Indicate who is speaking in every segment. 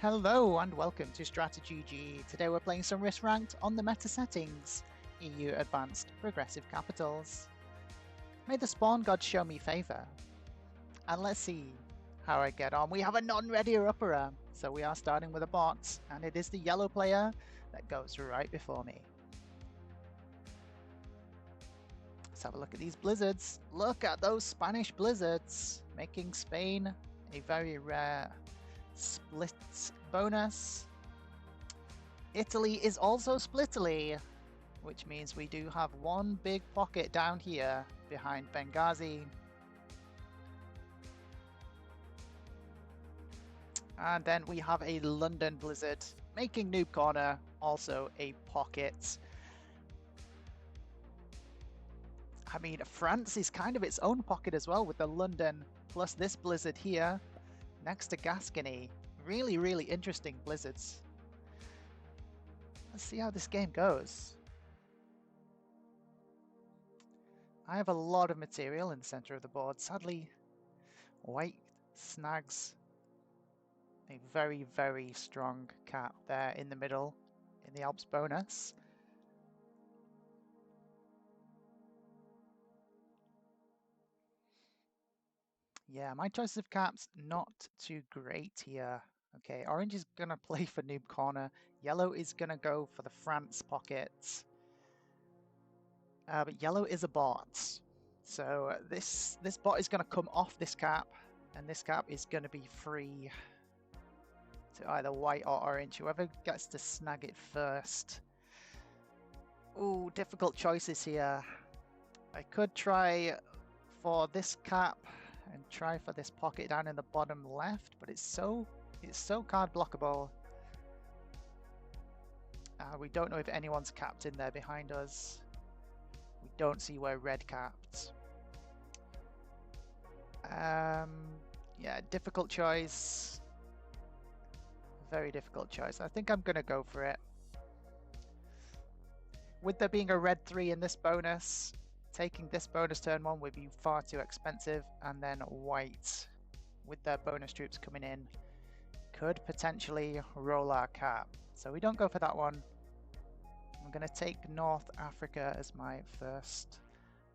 Speaker 1: Hello and welcome to StratiGG. Today we're playing some Risk Ranked on the meta settings, EU Advanced Progressive Capitals. May the spawn god show me favour. And let's see how I get on. We have a non-ready upperer, so we are starting with a bot, and it is the yellow player that goes right before me. Let's have a look at these blizzards. Look at those Spanish blizzards, making Spain a very rare split bonus. Italy is also splittily, which means we do have one big pocket down here behind Benghazi. And then we have a London blizzard, making Noob Corner also a pocket. I mean, France is kind of its own pocket as well, with the London plus this blizzard here next to Gascony. Really, really interesting blizzards. Let's see how this game goes. I have a lot of material in the center of the board. Sadly, white snags a very, very strong cap there in the middle in the Alps bonus. Yeah, my choice of caps not too great here. Okay, orange is going to play for Noob Corner. Yellow is going to go for the France pocket. But yellow is a bot. So this bot is going to come off this cap, and this cap is going to be free to either white or orange. Whoever gets to snag it first. Ooh, difficult choices here. I could try for this cap and try for this pocket down in the bottom left, but it's so card blockable. We don't know if anyone's capped in there behind us. We don't see where red capped. Yeah, difficult choice. Very difficult choice. I think I'm going to go for it. With there being a red 3 in this bonus, taking this bonus turn 1 would be far too expensive, and then white, with their bonus troops coming in, could potentially roll our cap. So we don't go for that one. I'm going to take North Africa as my first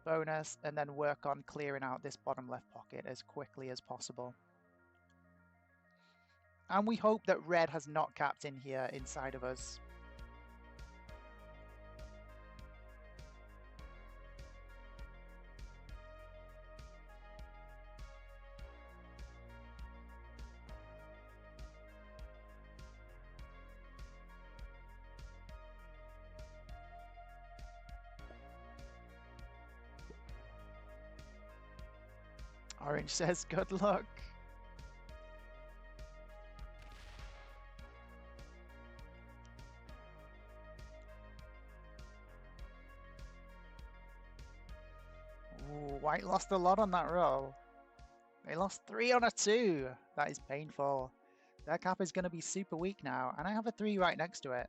Speaker 1: bonus, and then work on clearing out this bottom left pocket as quickly as possible. And we hope that red has not capped in here inside of us. Orange says good luck. Ooh, white lost a lot on that roll. They lost 3 on a 2. That is painful. Their cap is going to be super weak now, and I have a 3 right next to it.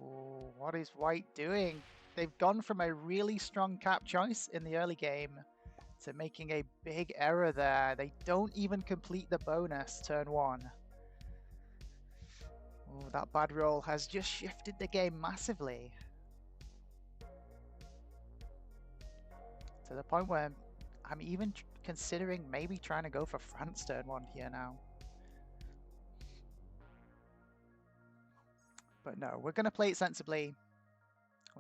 Speaker 1: Ooh, what is white doing? They've gone from a really strong cap choice in the early game to making a big error there. They don't even complete the bonus turn 1. Ooh, that bad roll has just shifted the game massively. To the point where I'm even considering maybe trying to go for France turn 1 here now. But no, we're going to play it sensibly.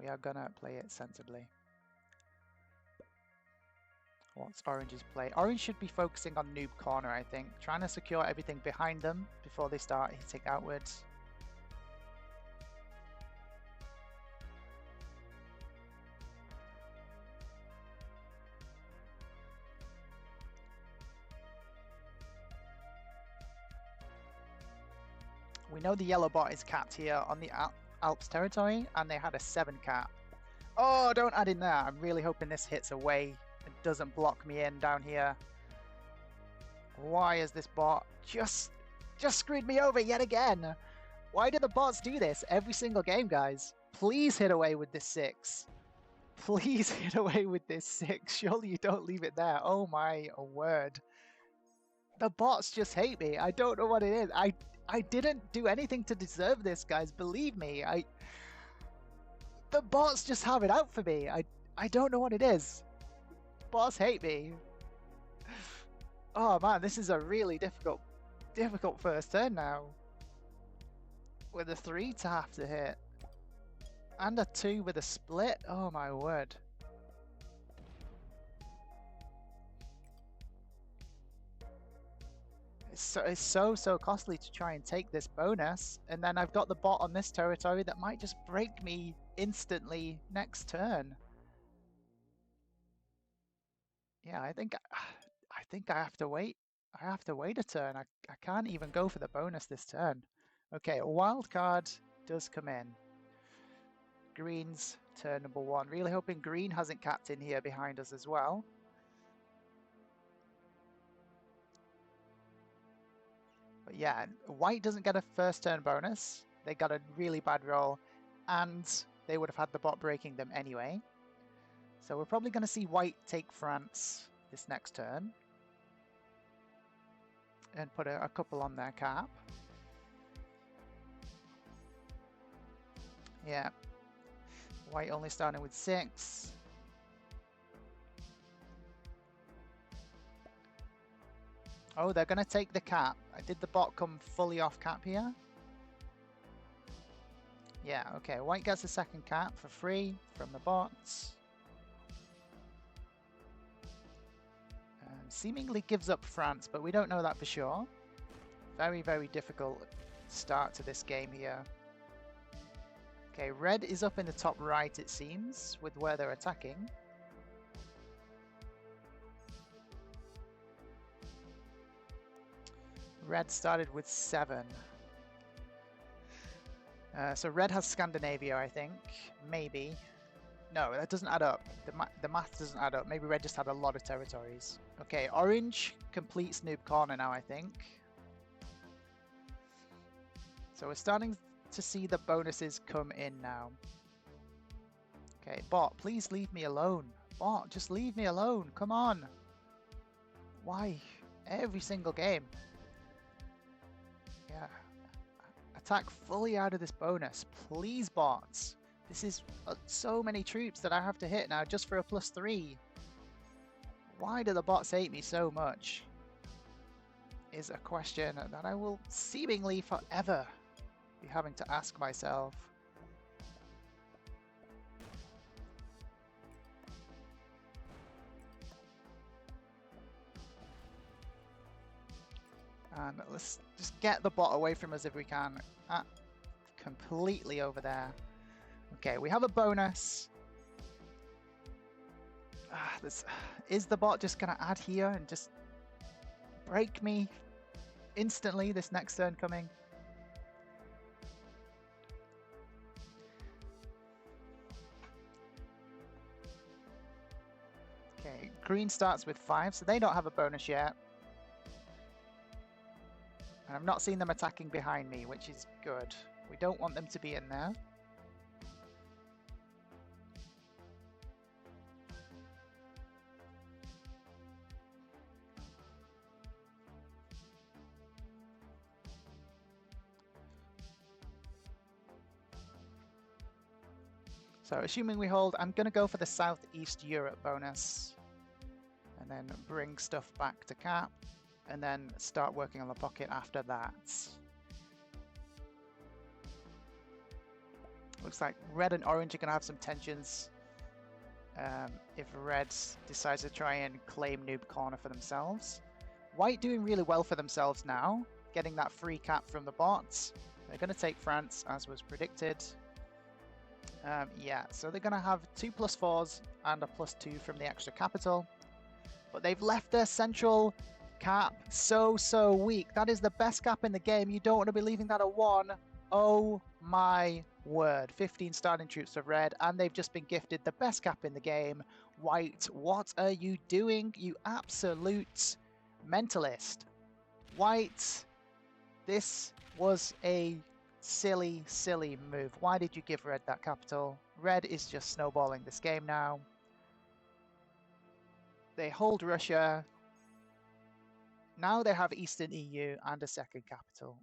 Speaker 1: We are going to play it sensibly. What's Orange's play? Orange should be focusing on Noob Corner, I think. Trying to secure everything behind them before they start hitting outwards. We know the yellow bot is capped here on the Alps territory, and they had a 7 cap. Oh, don't add in there. I'm really hoping this hits away and doesn't block me in down here. Why is this bot just screwed me over yet again? Why do the bots do this every single game, guys? Please hit away with this 6. Please hit away with this 6. Surely you don't leave it there. Oh my word. The bots just hate me. I don't know what it is. I didn't do anything to deserve this, guys. Believe me. The bots just have it out for me. I don't know what it is. Bots hate me. Oh man, this is a really difficult first turn now. With a 3 to have to hit. And a 2 with a split. Oh my word. It's so costly to try and take this bonus, and then I've got the bot on this territory that might just break me instantly next turn. Yeah, I think I have to wait. I have to wait a turn. I can't even go for the bonus this turn. Okay, a wild card does come in. Green's turn number 1. Really hoping green hasn't capped in here behind us as well. But yeah, white doesn't get a first turn bonus. They got a really bad roll, and they would have had the bot breaking them anyway. So we're probably going to see white take France this next turn. And put a couple on their cap. Yeah. White only starting with 6. Oh, they're going to take the cap. Did the bot come fully off cap here? Yeah, okay. White gets a second cap for free from the bots. Seemingly gives up France, but we don't know that for sure. Very difficult start to this game here. Okay, red is up in the top right, it seems, with where they're attacking. Red started with 7. So red has Scandinavia, I think. Maybe. No, that doesn't add up. The math doesn't add up. Maybe red just had a lot of territories. Okay, orange completes Noob Corner now, I think. So we're starting to see the bonuses come in now. Okay, bot, please leave me alone. Bot, just leave me alone. Come on. Why? Every single game. Yeah. Attack fully out of this bonus. Please, bots. This is so many troops that I have to hit now just for a +3. Why do the bots hate me so much? Is a question that I will seemingly forever be having to ask myself. And let's just get the bot away from us if we can. Completely over there. Okay, we have a bonus. Is the bot just going to add here and just break me instantly this next turn coming? Okay, green starts with 5, so they don't have a bonus yet. And I've not seen them attacking behind me, which is good. We don't want them to be in there. So assuming we hold, I'm going to go for the Southeast Europe bonus. And then bring stuff back to cap. And then start working on the pocket after that. Looks like red and orange are going to have some tensions if red decides to try and claim Noob Corner for themselves. White doing really well for themselves now, getting that free cap from the bots. They're going to take France, as was predicted. Yeah, so they're going to have 2 +4s and a +2 from the extra capital. But they've left their central cap so weak. That is the best cap in the game. You don't want to be leaving that at 1. Oh my word. 15 starting troops of red, and they've just been gifted the best cap in the game. White, what are you doing, you absolute mentalist? White, this was a silly move. Why did you give red that capital? Red is just snowballing this game now. They hold Russia. Now they have Eastern EU and a second capital,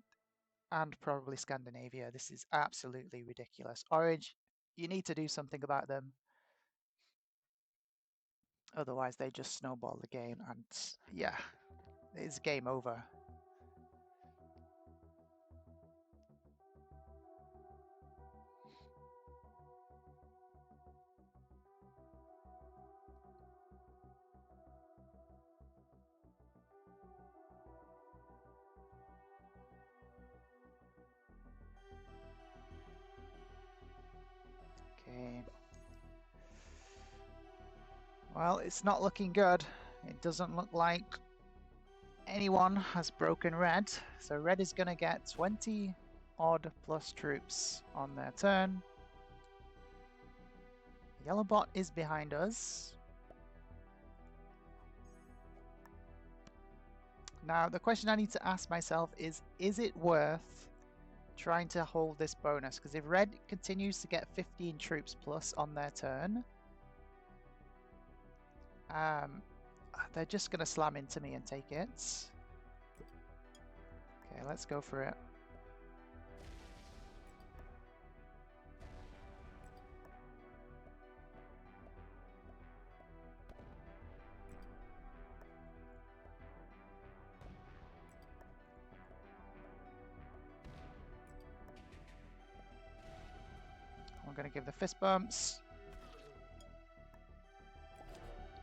Speaker 1: and probably Scandinavia. This is absolutely ridiculous. Orange, you need to do something about them. Otherwise, they just snowball the game, and yeah, it's game over. Okay. Well, it's not looking good. It doesn't look like anyone has broken red. So red is going to get 20 odd plus troops on their turn. Yellow bot is behind us. Now, the question I need to ask myself is it worth trying to hold this bonus? Because if red continues to get 15 troops plus on their turn, they're just going to slam into me and take it. Okay, let's go for it. I'm going to give the fist bumps.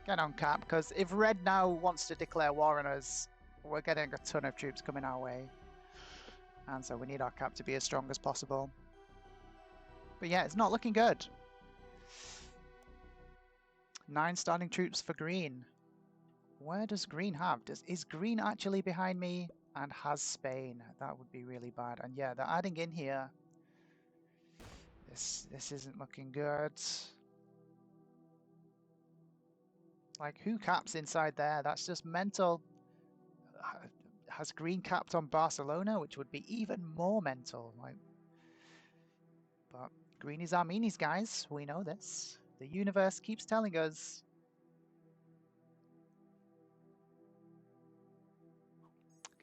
Speaker 1: Get on cap, because if red now wants to declare war on us, we're getting a ton of troops coming our way. And so we need our cap to be as strong as possible. But yeah, it's not looking good. 9 starting troops for green. Where does green have? Is green actually behind me and has Spain? That would be really bad. And yeah, they're adding in here. This isn't looking good. Like, who caps inside there? That's just mental. Has green capped on Barcelona, which would be even more mental. Like, but green is our meanies, guys. We know this. The universe keeps telling us.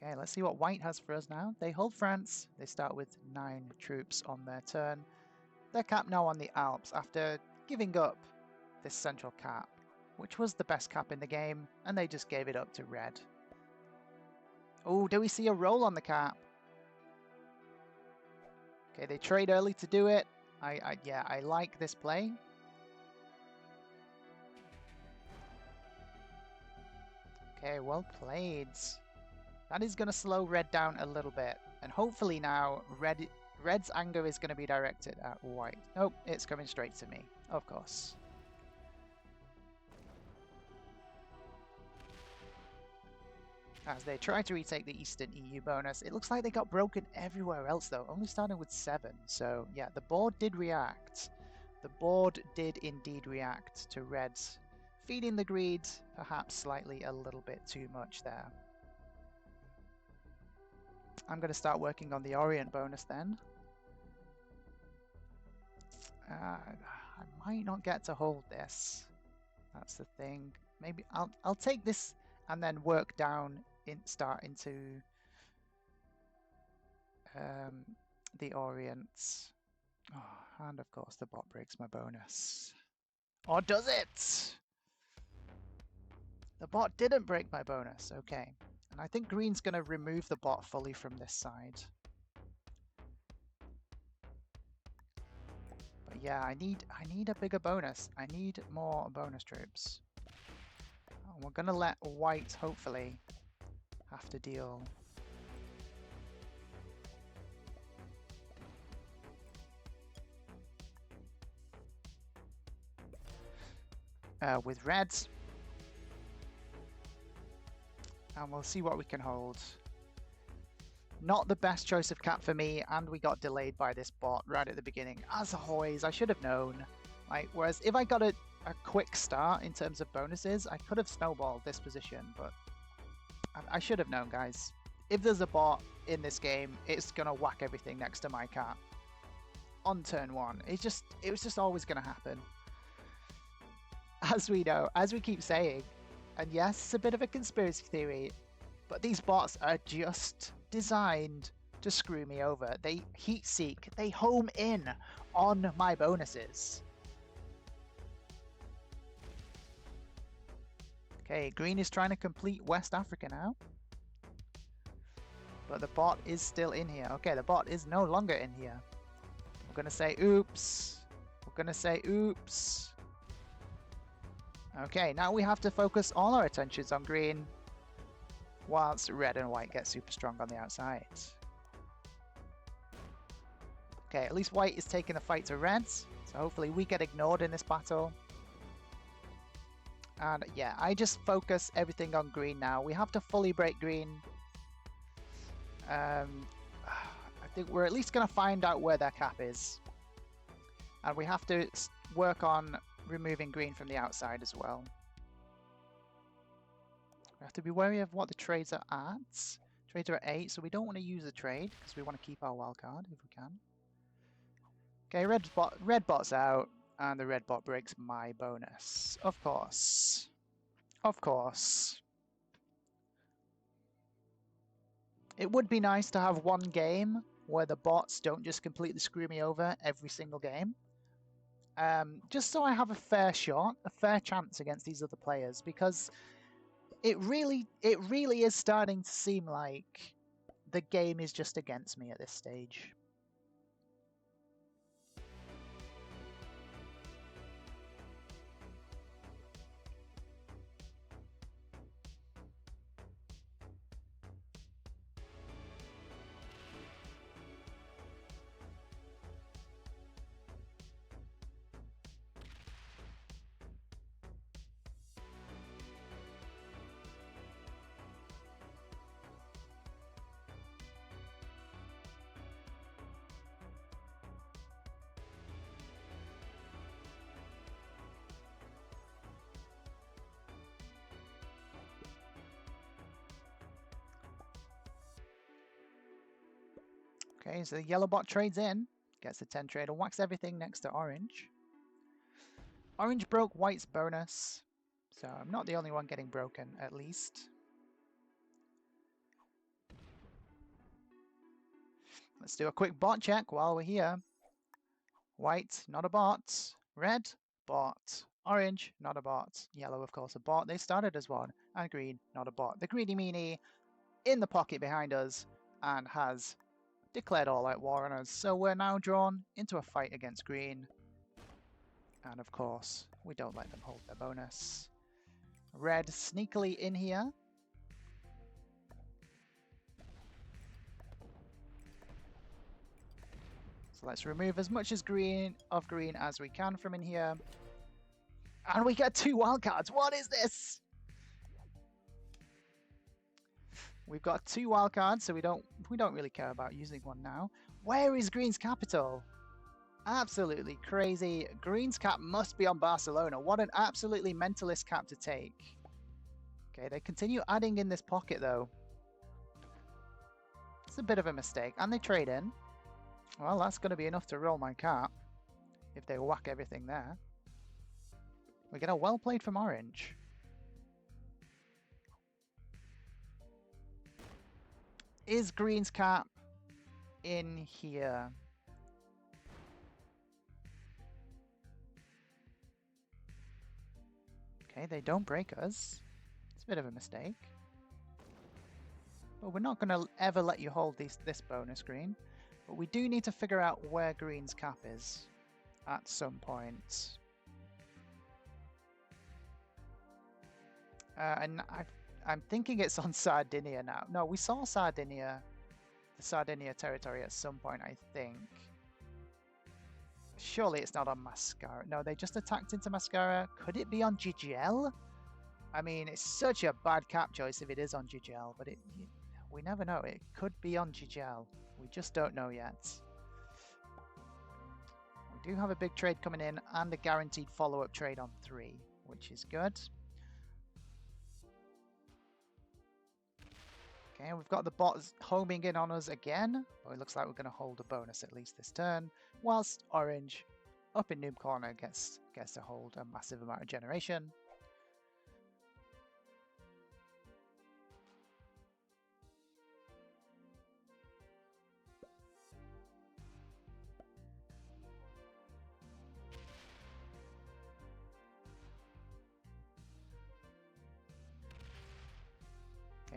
Speaker 1: Okay, let's see what white has for us now. They hold France. They start with 9 troops on their turn. They're capped now on the Alps after giving up this central cap, which was the best cap in the game, and they just gave it up to red. Oh, do we see a roll on the cap? Okay, they trade early to do it. Yeah, I like this play. Okay, well played. That is going to slow red down a little bit, and hopefully now red's anger is going to be directed at white. Nope, it's coming straight to me, of course. As they try to retake the Eastern EU bonus. It looks like they got broken everywhere else though, only starting with 7. So yeah, the board did react. The board did indeed react to reds feeding the greed, perhaps slightly a little bit too much there. I'm going to start working on the Orient bonus then. I might not get to hold this. That's the thing. Maybe I'll take this and then work down start into the Orients. Oh, and of course the bot breaks my bonus. Or does it? The bot didn't break my bonus. Okay. And I think green's going to remove the bot fully from this side. But yeah, I need a bigger bonus. I need more bonus troops. And we're going to let white hopefully have to deal with reds. And we'll see what we can hold. Not the best choice of cap for me, and we got delayed by this bot right at the beginning. As always, I should have known. Like, whereas if I got a quick start in terms of bonuses, I could have snowballed this position, but I should have known, guys. If there's a bot in this game, it's gonna whack everything next to my cap on turn 1. It was just always gonna happen. As we know, as we keep saying, and yes, it's a bit of a conspiracy theory, But these bots are just designed to screw me over. They heat seek, they home in on my bonuses. Okay, green is trying to complete West Africa now. But the bot is still in here. Okay, the bot is no longer in here. We're gonna say oops. We're gonna say oops. Okay, now we have to focus all our attentions on green, whilst red and white get super strong on the outside. Okay, at least white is taking the fight to red, so hopefully we get ignored in this battle. And yeah, I just focus everything on green now. We have to fully break green. I think we're at least going to find out where their cap is. And we have to work on removing green from the outside as well. We have to be wary of what the trades are at. Trades are at 8, so we don't want to use the trade because we want to keep our wild card if we can. Okay, red bot's out, and the red bot breaks my bonus. Of course. Of course. It would be nice to have one game where the bots don't just completely screw me over every single game. Just so I have a fair shot, a fair chance against these other players, because it really is starting to seem like the game is just against me at this stage. Okay, so the yellow bot trades in, gets the 10 trade and whacks everything next to orange. Orange broke white's bonus, so I'm not the only one getting broken, at least. Let's do a quick bot check while we're here. White, not a bot. Red, bot. Orange, not a bot. Yellow, of course, a bot. They started as one. And green, not a bot. The greedy meanie in the pocket behind us and has declared all-out war on us. So we're now drawn into a fight against green. And of course, we don't let them hold their bonus. Red sneakily in here. So let's remove as much as green as we can from in here. And we get 2 wildcards. What is this? We've got 2 wildcards, so we don't really care about using one now. Where is green's capital? Absolutely crazy. Green's cap must be on Barcelona. What an absolutely mentalist cap to take. Okay, they continue adding in this pocket though. It's a bit of a mistake. And they trade in. Well, that's going to be enough to roll my cap if they whack everything there. We get a well played from orange. Is green's cap in here? Okay, they don't break us. It's a bit of a mistake. But we're not going to ever let you hold this bonus green. But we do need to figure out where green's cap is at some point. And I'm thinking it's on Sardinia now. No, we saw Sardinia, the Sardinia territory at some point, I think. Surely it's not on Mascara. No, they just attacked into Mascara. Could it be on snuGGles? I mean, it's such a bad cap choice if it is on snuGGles, but we never know. It could be on snuGGles. We just don't know yet. We do have a big trade coming in and a guaranteed follow-up trade on 3, which is good. Okay, we've got the bots homing in on us again. Oh, it looks like we're going to hold a bonus at least this turn. Whilst orange, up in noob corner, gets to hold a massive amount of generation.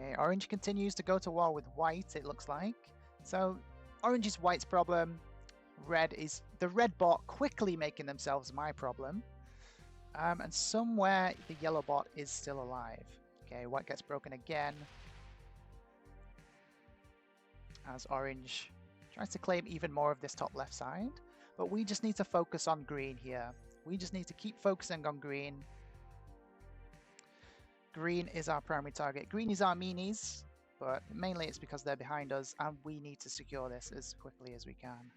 Speaker 1: Okay, orange continues to go to war with white, it looks like. So orange is white's problem. Red is the red bot quickly making themselves my problem. And somewhere the yellow bot is still alive. Okay, white gets broken again. As orange tries to claim even more of this top left side. But we just need to focus on green here. We just need to keep focusing on green. Green is our primary target. Green is our meanies, but mainly it's because they're behind us and we need to secure this as quickly as we can.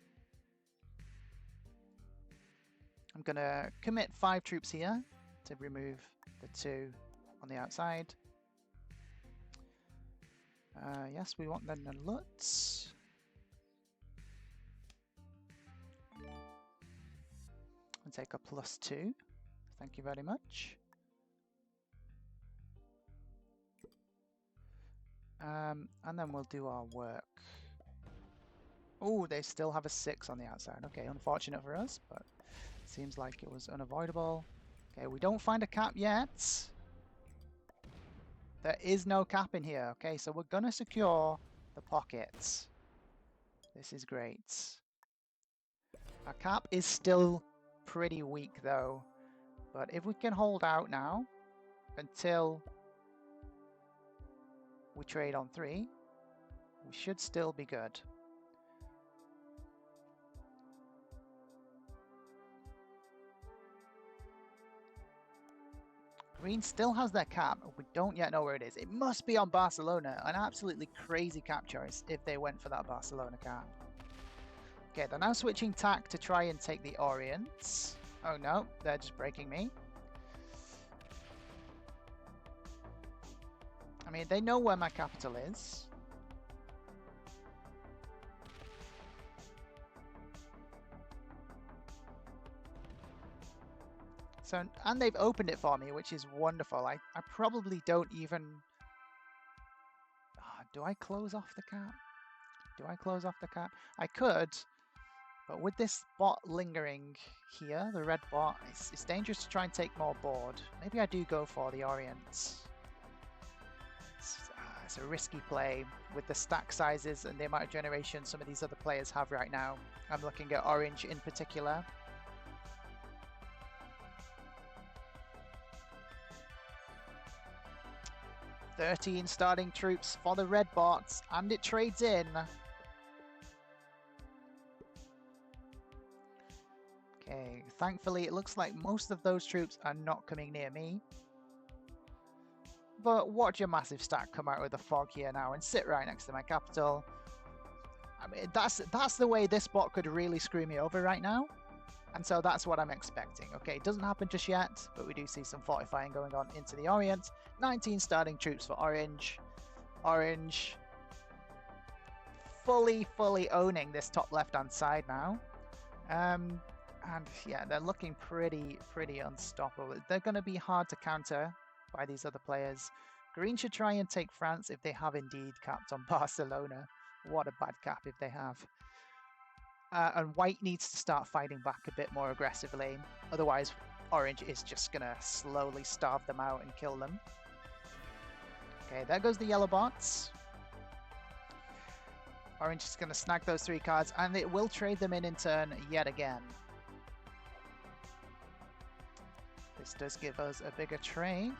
Speaker 1: I'm going to commit 5 troops here to remove the 2 on the outside. Yes, we want the nullets. And take a +2. Thank you very much. And then we'll do our work. Oh, they still have a 6 on the outside. Okay, unfortunate for us, but seems like it was unavoidable. Okay, we don't find a cap yet. There is no cap in here. Okay, so we're gonna secure the pockets. This is great. Our cap is still pretty weak though, but if we can hold out now until we trade on 3, we should still be good. Green still has their cap. We don't yet know where it is. It must be on Barcelona. An absolutely crazy cap choice if they went for that Barcelona cap. Okay, they're now switching tack to try and take the Orient. Oh no, they're just breaking me. I mean, they know where my capital is. So, and they've opened it for me, which is wonderful. I probably don't even... do I close off the cap? Do I close off the cap? I could, but with this bot lingering here, the red bot, it's dangerous to try and take more board. Maybe I do go for the Orient. It's a risky play with the stack sizes and the amount of generation some of these other players have right now. I'm looking at orange in particular. "13 starting troops for the red bots, and it trades in." Okay, thankfully it looks like most of those troops are not coming near me. But watch a massive stack come out with a fog here now and sit right next to my capital. I mean, that's the way this bot could really screw me over right now. And so that's what I'm expecting. Okay, it doesn't happen just yet, but we do see some fortifying going on into the Orient. 19 starting troops for orange. Orange fully owning this top left-hand side now. And yeah, they're looking pretty unstoppable. They're going to be hard to counter by these other players. Green should try and take France if they have indeed capped on Barcelona. What a bad cap if they have. And white needs to start fighting back a bit more aggressively. Otherwise, orange is just going to slowly starve them out and kill them. Okay, there goes the yellow bots. Orange is going to snag those 3 cards, and it will trade them in turn yet again. This does give us a bigger trade.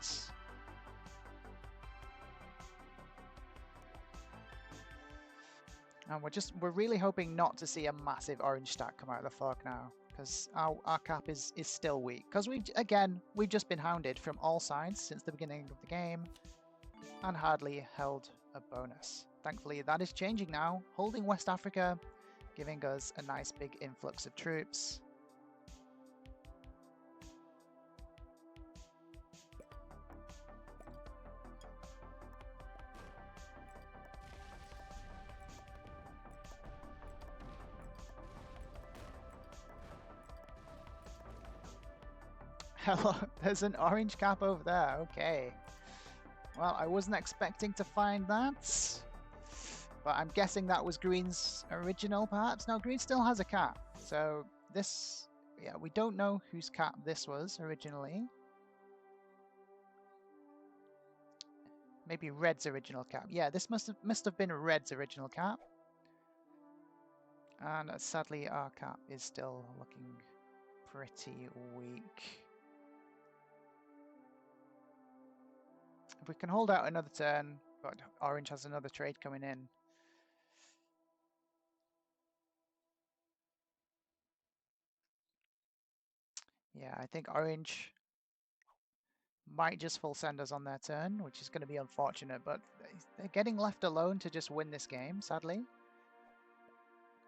Speaker 1: And we're really hoping not to see a massive orange stack come out of the fog now, because our cap is still weak. Because we've just been hounded from all sides since the beginning of the game, and hardly held a bonus. Thankfully, that is changing now. Holding West Africa, giving us a nice big influx of troops. Hello, there's an orange cap over there. Okay. Well, I wasn't expecting to find that. But I'm guessing that was green's original, perhaps? No, green still has a cap. So this, yeah, we don't know whose cap this was originally. Maybe red's original cap. Yeah, this must have been red's original cap. And sadly, our cap is still looking pretty weak. If we can hold out another turn, but orange has another trade coming in. Yeah, I think orange might just full send us on their turn, which is going to be unfortunate, but they're getting left alone to just win this game, sadly.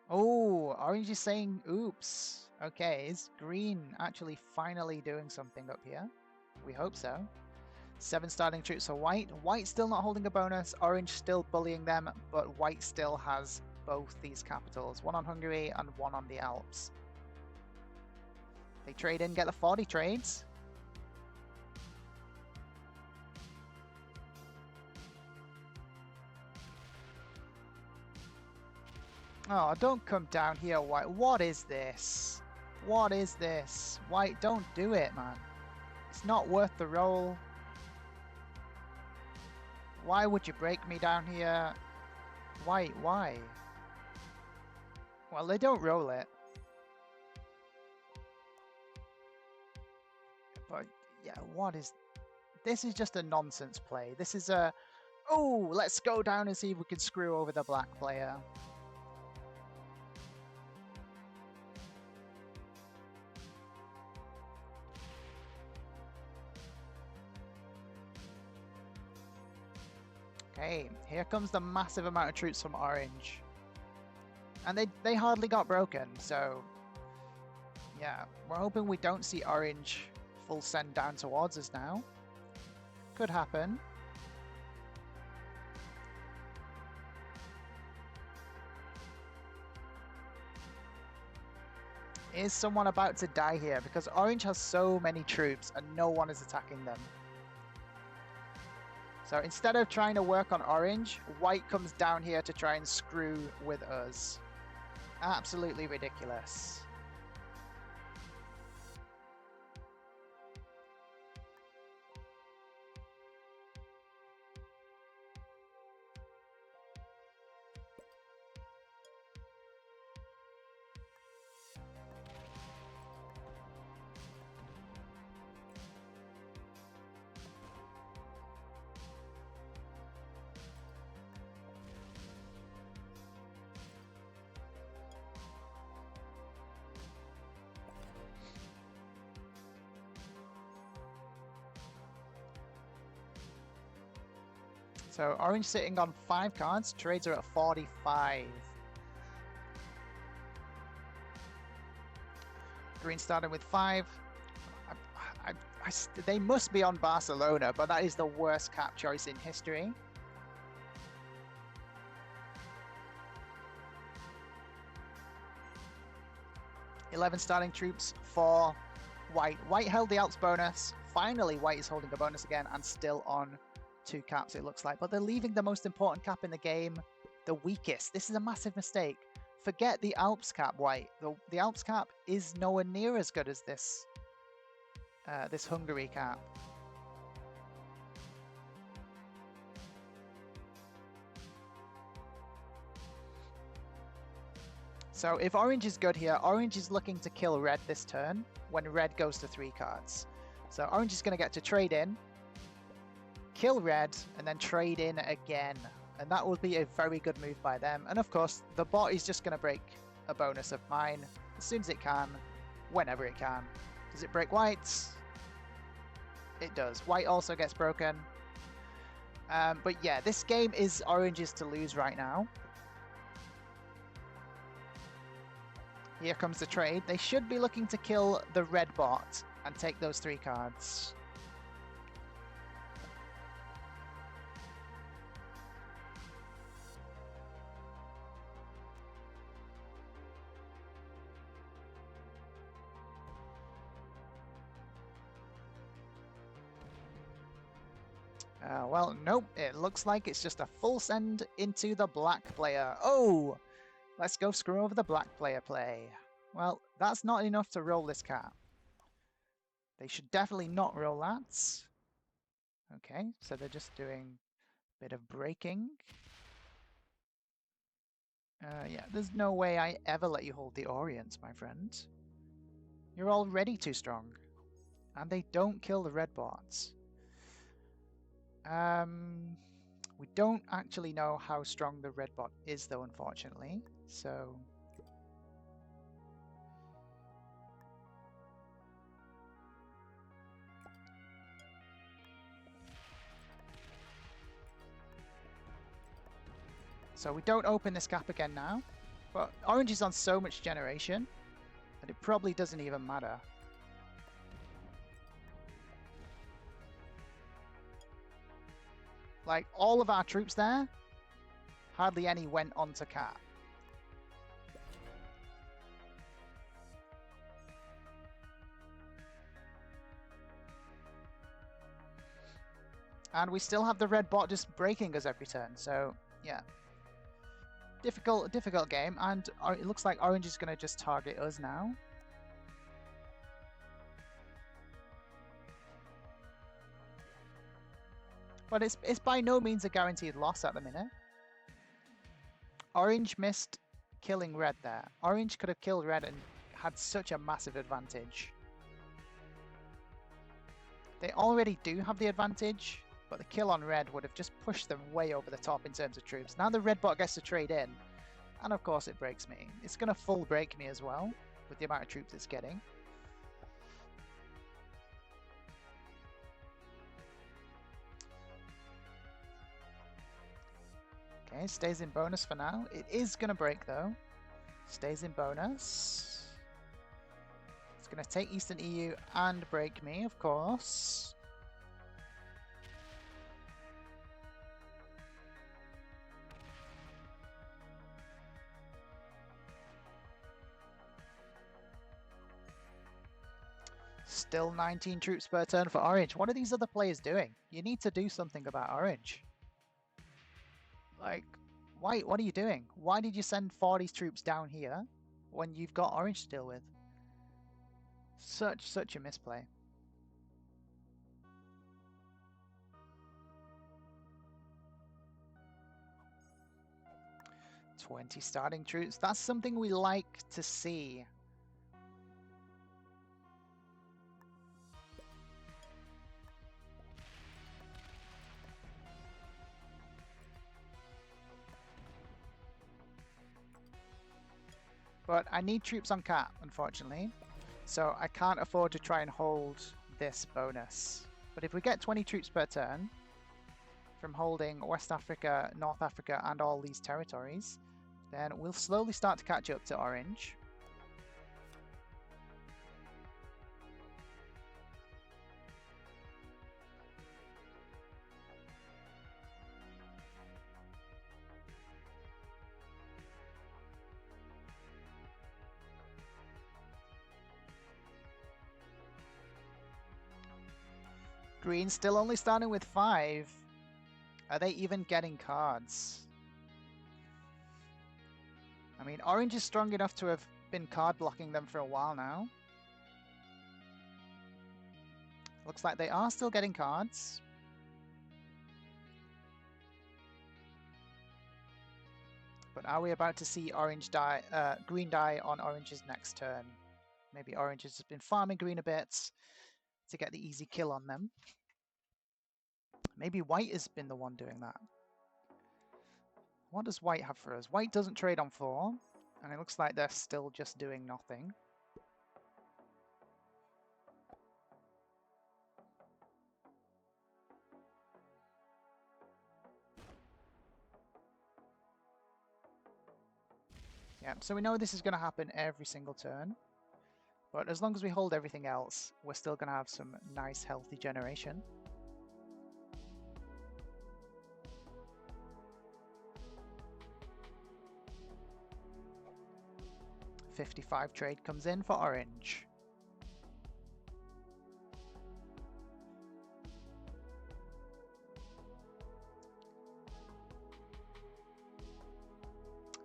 Speaker 1: Oh, orange is saying oops. Okay, is green actually finally doing something up here? We hope so. 7 starting troops for white. White still not holding a bonus, orange still bullying them, but white still has both these capitals, one on Hungary and one on the Alps. They trade in, get the 40 trades. Oh, don't come down here, white. What is this? What is this? White, don't do it, man. It's not worth the roll. Why would you break me down here? White, why? Well, they don't roll it. But, yeah, what is... This is just a nonsense play. This is a... Oh, let's go down and see if we can screw over the black player. Okay, here comes the massive amount of troops from orange. And they hardly got broken, so... Yeah, we're hoping we don't see orange full send down towards us now. Could happen. Is someone about to die here? Because orange has so many troops and no one is attacking them. So instead of trying to work on orange, white comes down here to try and screw with us. Absolutely ridiculous. So orange sitting on 5 cards, trades are at 45. Green starting with 5. They must be on Barcelona, but that is the worst cap choice in history. $11 starting troops for white. White held the Alps bonus. Finally, white is holding a bonus again and still on 2 caps, it looks like. But they're leaving the most important cap in the game, the weakest. This is a massive mistake. Forget the Alps cap, white. The Alps cap is nowhere near as good as this, this Hungary cap. So if orange is good here, orange is looking to kill red this turn when red goes to 3 cards. So orange is going to get to trade in, kill red, and then trade in again. And that would be a very good move by them. And of course, the bot is just going to break a bonus of mine as soon as it can, whenever it can. Does it break white? It does. White also gets broken. But yeah, this game is orange's to lose right now. Here comes the trade. They should be looking to kill the red bot and take those 3 cards. Well, nope. It looks like it's just a full send into the black player. Oh! Let's go screw over the black player play. Well, that's not enough to roll this cap. They should definitely not roll that. Okay, so they're just doing Bit of breaking. Yeah, there's no way I ever let you hold the Orients, my friend. You're already too strong. And they don't kill the red bots. We don't actually know how strong the red bot is, though, unfortunately. So... So we don't open this gap again now. But orange is on so much generation that it probably doesn't even matter. Like, all of our troops there, hardly any went onto cap. And we still have the red bot just breaking us every turn, so yeah. Difficult game, and it looks like orange is going to just target us now. But it's by no means a guaranteed loss at the minute. Orange missed killing red there. Orange could have killed red and had such a massive advantage. They already do have the advantage, but the kill on red would have just pushed them way over the top in terms of troops. Now the red bot gets to trade in, and of course it breaks me. It's going to full break me as well, with the amount of troops it's getting. Okay, stays in bonus for now. It is going to break though. Stays in bonus. It's going to take Eastern EU and break me, of course. Still 19 troops per turn for orange. What are these other players doing? You need to do something about orange. Like, why? What are you doing? Why did you send 40 troops down here when you've got orange to deal with? Such a misplay. "20 starting troops. That's something we like to see. But I need troops on cap, unfortunately. So I can't afford to try and hold this bonus. But if we get 20 troops per turn from holding West Africa, North Africa, and all these territories, then we'll slowly start to catch up to orange. Green still only starting with 5. Are they even getting cards? I mean, orange is strong enough to have been card blocking them for a while now. Looks like they are still getting cards. But are we about to see orange die, green die on orange's next turn? Maybe orange has been farming green a bit to get the easy kill on them. Maybe white has been the one doing that. What does white have for us? White doesn't trade on 4, and it looks like they're still just doing nothing. Yeah, so we know this is going to happen every single turn. But as long as we hold everything else, we're still going to have some nice, healthy generation. $55 trade comes in for orange.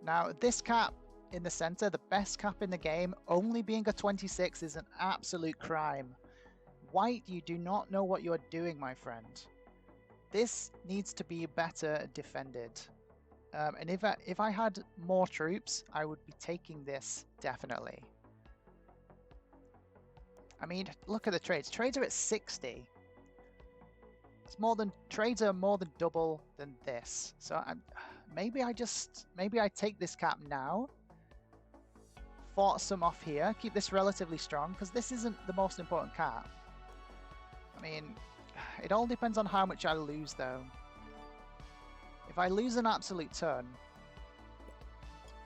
Speaker 1: Now, this cap in the center, the best cap in the game, only being a 26 is an absolute crime. White, you do not know what you're doing, my friend. This needs to be better defended. And if I had more troops, I would be taking this definitely. I mean, look at the trades. Trades are at 60. It's more than trades are more than double than this. So maybe I take this cap now. Fort some off here. Keep this relatively strong because this isn't the most important cap. I mean, it all depends on how much I lose though. If I lose an absolute ton,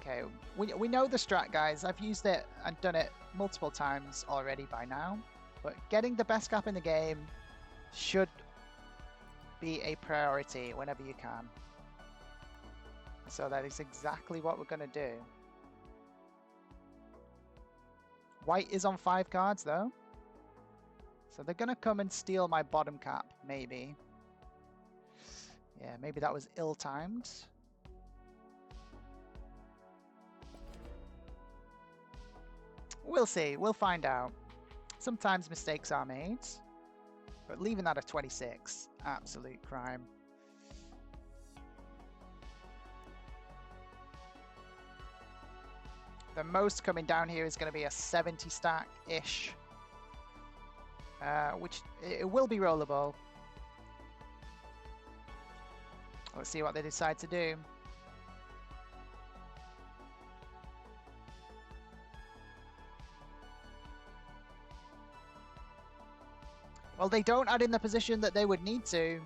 Speaker 1: okay, we know the strat, guys. I've used it and done it multiple times already by now. But getting the best cap in the game should be a priority whenever you can. So that is exactly what we're going to do. White is on 5 cards though. So they're going to come and steal my bottom cap, maybe. Yeah, maybe that was ill-timed. We'll see. We'll find out. Sometimes mistakes are made. But leaving that at 26, absolute crime. The most coming down here is going to be a 70 stack-ish. Which it will be rollable. Let's see what they decide to do. Well, they don't add in the position that they would need to.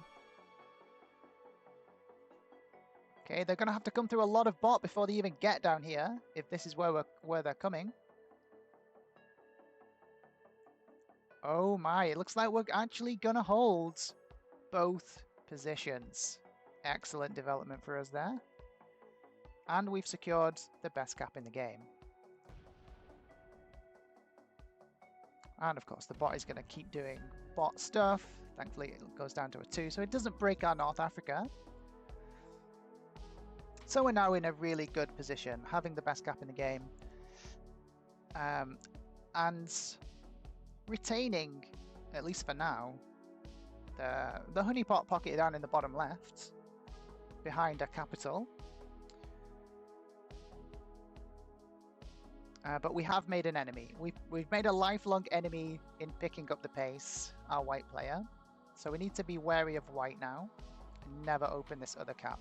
Speaker 1: Okay, they're going to have to come through a lot of bot before they even get down here, if this is where they're coming. Oh my, it looks like we're actually going to hold both positions. Excellent development for us there. And we've secured the best cap in the game. And of course, the bot is going to keep doing bot stuff. Thankfully, it goes down to a 2, so it doesn't break our North Africa. So we're now in a really good position, having the best cap in the game. And retaining, at least for now, the honeypot pocket down in the bottom left, behind a capital. But we have made an enemy. We've made a lifelong enemy in picking up the pace, our white player. So we need to be wary of white now, and never open this other cap.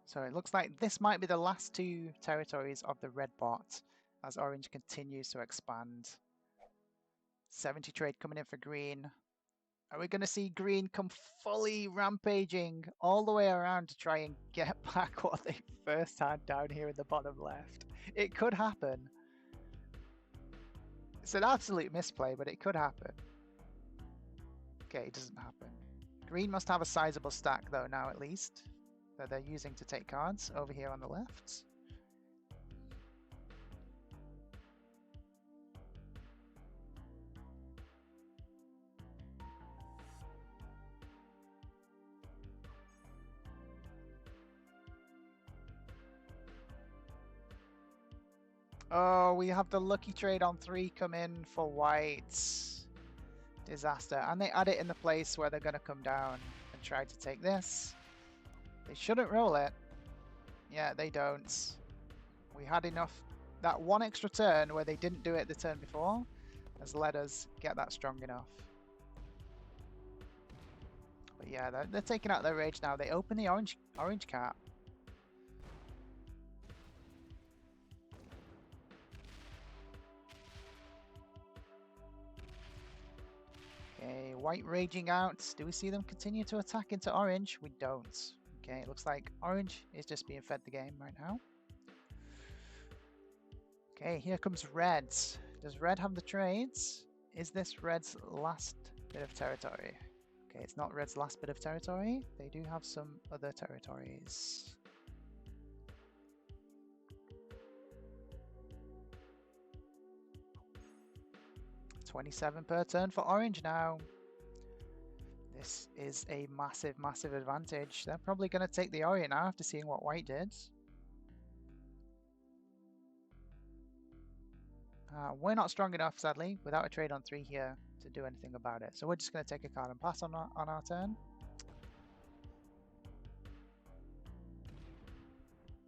Speaker 1: So it looks like this might be the last 2 territories of the red bot as orange continues to expand. 70 trade coming in for green. Are we going to see green come fully rampaging all the way around to try and get back what they first had down here in the bottom left? It could happen. It's an absolute misplay, but it could happen. Okay, it doesn't happen. Green must have a sizable stack though now at least, that they're using to take cards over here on the left. Oh, we have the lucky trade on 3 come in for white. Disaster. And they add it in the place where they're going to come down and try to take this. They shouldn't roll it. Yeah, they don't. We had enough. That one extra turn where they didn't do it the turn before has let us get that strong enough. But yeah, they're taking out their rage now. They open the orange cap. Okay, white raging out. Do we see them continue to attack into orange? We don't. Okay, it looks like orange is just being fed the game right now. Okay, here comes red. Does red have the trades? Is this red's last bit of territory? Okay, it's not red's last bit of territory. They do have some other territories. $27 per turn for orange now. This is a massive, massive advantage. They're probably going to take the Orient now after seeing what white did. We're not strong enough, sadly, without a trade on 3 here to do anything about it. So we're just going to take a card and pass on our turn.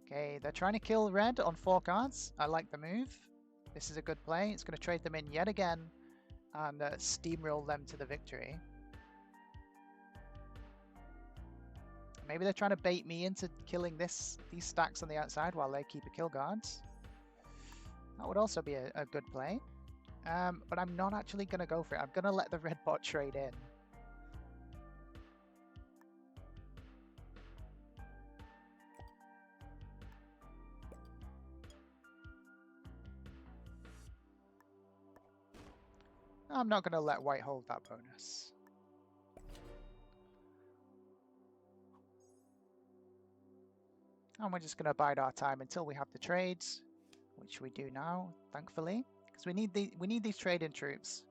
Speaker 1: Okay, they're trying to kill red on 4 cards. I like the move. This is a good play. It's going to trade them in yet again and steamroll them to the victory. Maybe they're trying to bait me into killing these stacks on the outside while they keep a kill guard. That would also be a good play. But I'm not actually going to go for it. I'm going to let the red bot trade in. I'm not going to let white hold that bonus. And we're just going to bide our time until we have the trades, which we do now, thankfully, because we need these trade-in troops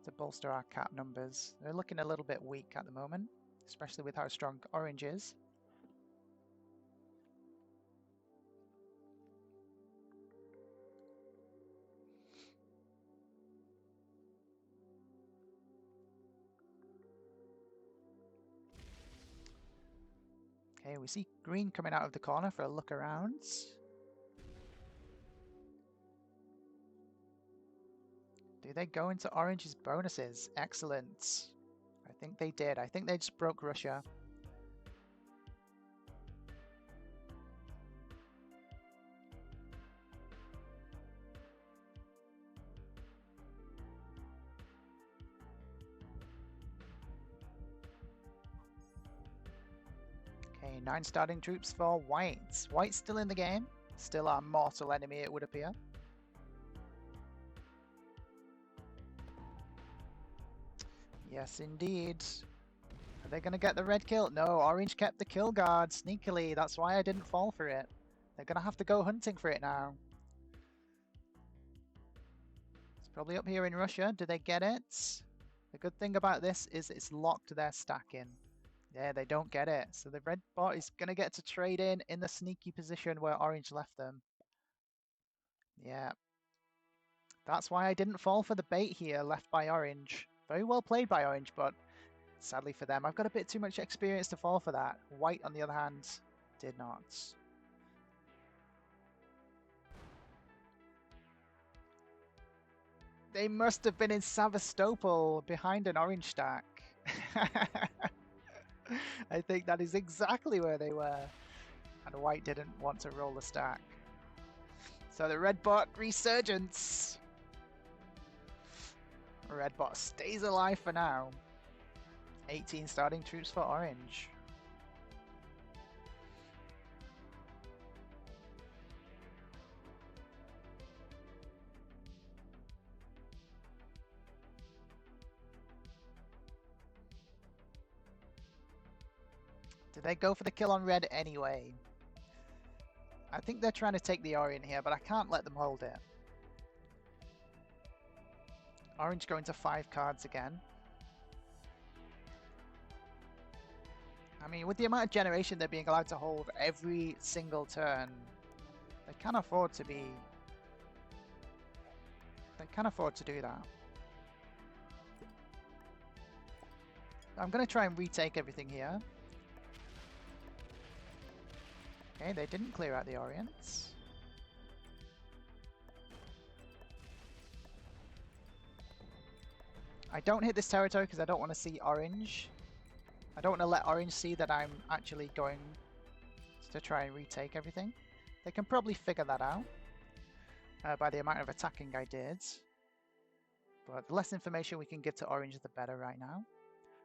Speaker 1: to bolster our cap numbers. They're looking a little bit weak at the moment, especially with how strong orange is. Okay, we see green coming out of the corner for a look around. Do they go into orange's bonuses? Excellent. I think they did. I think they just broke Russia. Okay, 9 starting troops for white. White's still in the game. Still our mortal enemy, it would appear. Yes, indeed. Are they going to get the red kill? No, orange kept the kill guard sneakily. That's why I didn't fall for it. They're going to have to go hunting for it now. It's probably up here in Russia. Do they get it? The good thing about this is it's locked their stack in. Yeah, they don't get it. So the red bot is going to get to trade in the sneaky position where orange left them. Yeah. That's why I didn't fall for the bait here left by orange. Very well played by orange, but sadly for them, I've got a bit too much experience to fall for that. White, on the other hand, did not. They must have been in Sevastopol behind an orange stack. I think that is exactly where they were. And white didn't want to roll the stack. So the red bot resurgence. Red bot stays alive for now. 18 starting troops for orange. Did they go for the kill on red anyway? I think they're trying to take the Orient here, but I can't let them hold it. Orange going to 5 cards again. I mean, with the amount of generation they're being allowed to hold every single turn, they can afford to be... They can afford to do that. I'm going to try and retake everything here. Okay, they didn't clear out the Orients. I don't hit this territory because I don't want to see orange. I don't want to let orange see that I'm actually going to try and retake everything. They can probably figure that out by the amount of attacking I did. But the less information we can give to orange, the better right now.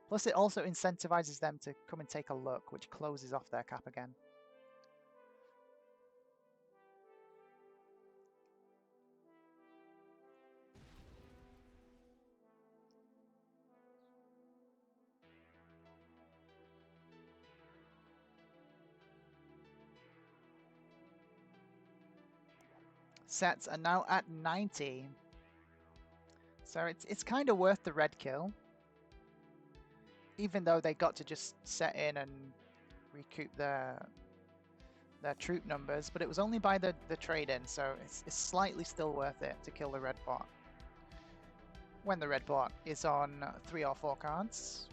Speaker 1: Plus it also incentivizes them to come and take a look, which closes off their cap again. sets are now at 90. So it's kind of worth the red kill. Even though they got to just set in and recoup their troop numbers, but it was only by the trade-in, so it's slightly still worth it to kill the red bot. When the red bot is on 3 or 4 cards.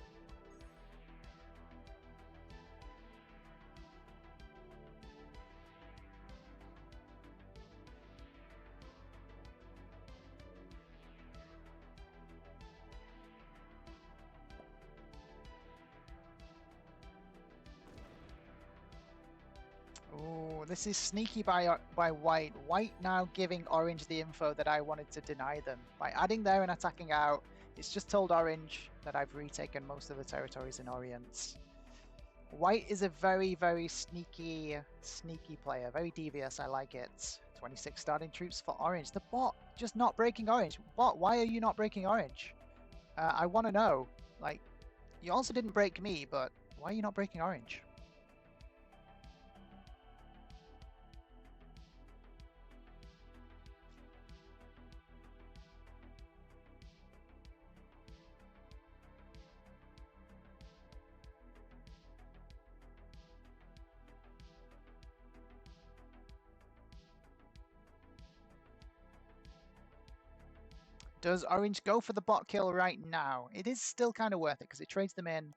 Speaker 1: Oh, this is sneaky by white. White now giving orange the info that I wanted to deny them. By adding there and attacking out, it's just told orange that I've retaken most of the territories in Orient. White is a very, very sneaky player. Very devious, I like it. 26 starting troops for orange. The bot just not breaking orange. Bot, why are you not breaking orange? I want to know. Like, you also didn't break me, but why are you not breaking orange? Does orange go for the bot kill right now? It is still kind of worth it because it trades them in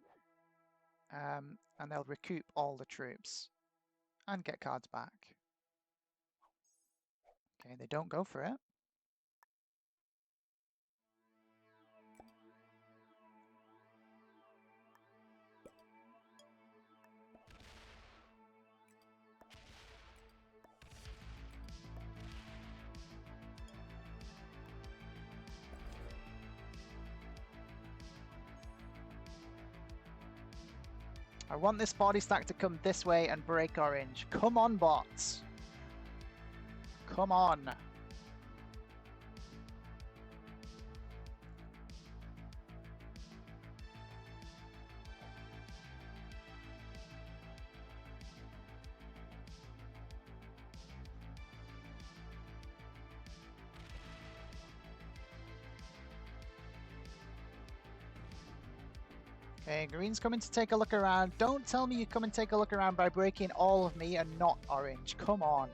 Speaker 1: and they'll recoup all the troops and get cards back. Okay, they don't go for it. I want this body stack to come this way and break orange. Come on, bots. Come on. Okay, green's coming to take a look around. Don't tell me you come and take a look around by breaking all of me and not orange. Come on.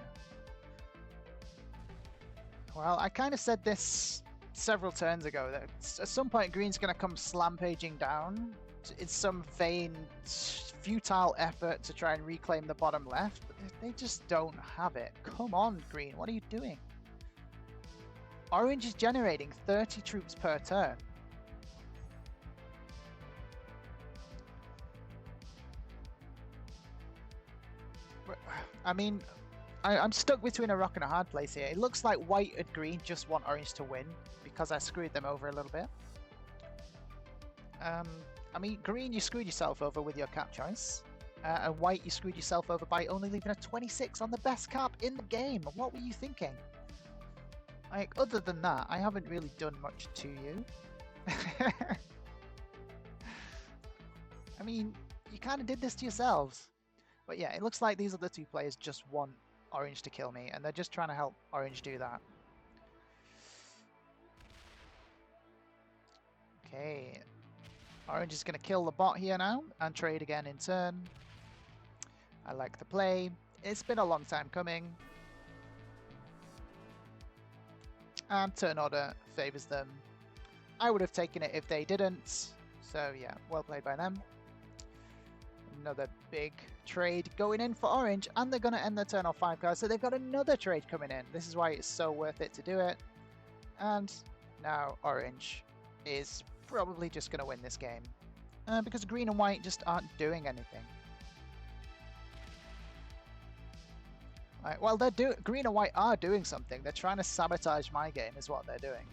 Speaker 1: Well, I kind of said this several turns ago, that at some point green's going to come slampaging down. It's some vain, futile effort to try and reclaim the bottom left, but they just don't have it. Come on, green, what are you doing? Orange is generating 30 troops per turn. I mean, I'm stuck between a rock and a hard place here. It looks like white and green just want orange to win because I screwed them over a little bit. I mean, green, you screwed yourself over with your cap choice. And white, you screwed yourself over by only leaving a 26 on the best cap in the game. What were you thinking? Like, other than that, I haven't really done much to you. I mean, you kind of did this to yourselves. But yeah, it looks like these other two players just want orange to kill me, and they're just trying to help orange do that. Okay, orange is going to kill the bot here now and trade again in turn. I like the play. It's been a long time coming. And turn order favors them. I would have taken it if they didn't. So yeah, well played by them. Another big trade going in for orange, and they're going to end their turn off 5 cards, so they've got another trade coming in. This is why it's so worth it to do it. And now orange is probably just going to win this game because green and white just aren't doing anything. Right, well, green and white are doing something. They're trying to sabotage my game is what they're doing.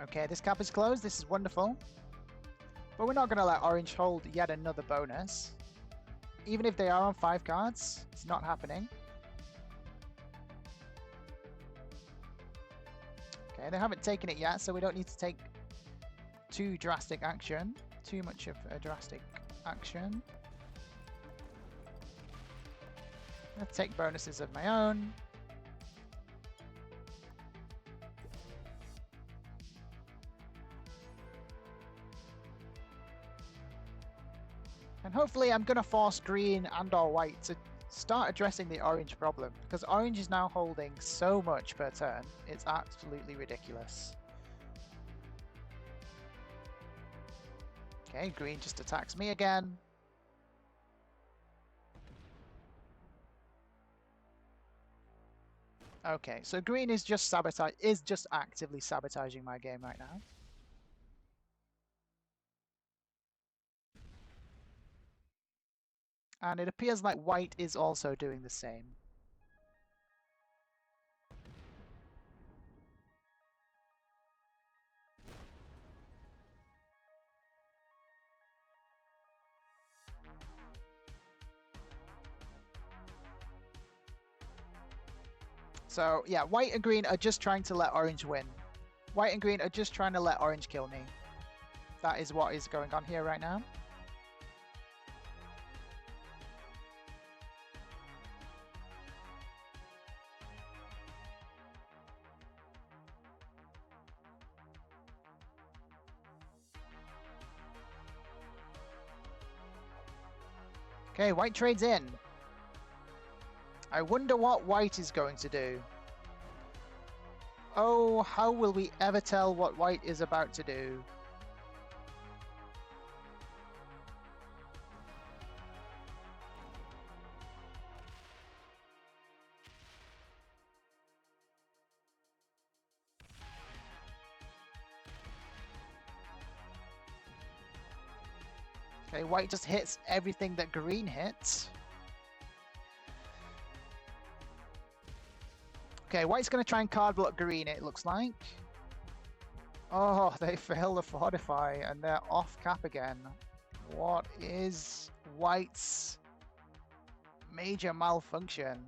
Speaker 1: Okay, this cap is closed. This is wonderful. But we're not going to let orange hold yet another bonus. Even if they are on 5 cards, it's not happening. Okay, they haven't taken it yet, so we don't need to take too drastic action. Too much of a drastic action. I'll take bonuses of my own. And hopefully I'm going to force green and or white to start addressing the orange problem, because orange is now holding so much per turn. It's absolutely ridiculous. Okay, green just attacks me again. Okay, so green is just actively sabotaging my game right now. And it appears like white is also doing the same. So yeah, white and green are just trying to let orange win. White and green are just trying to let orange kill me. That is what is going on here right now. Okay, white trades in. I wonder what white is going to do. Oh, how will we ever tell what white is about to do? Okay, white just hits everything that green hits. Okay, white's going to try and card block green, it looks like. Oh, they fail to fortify and they're off cap again. What is white's major malfunction?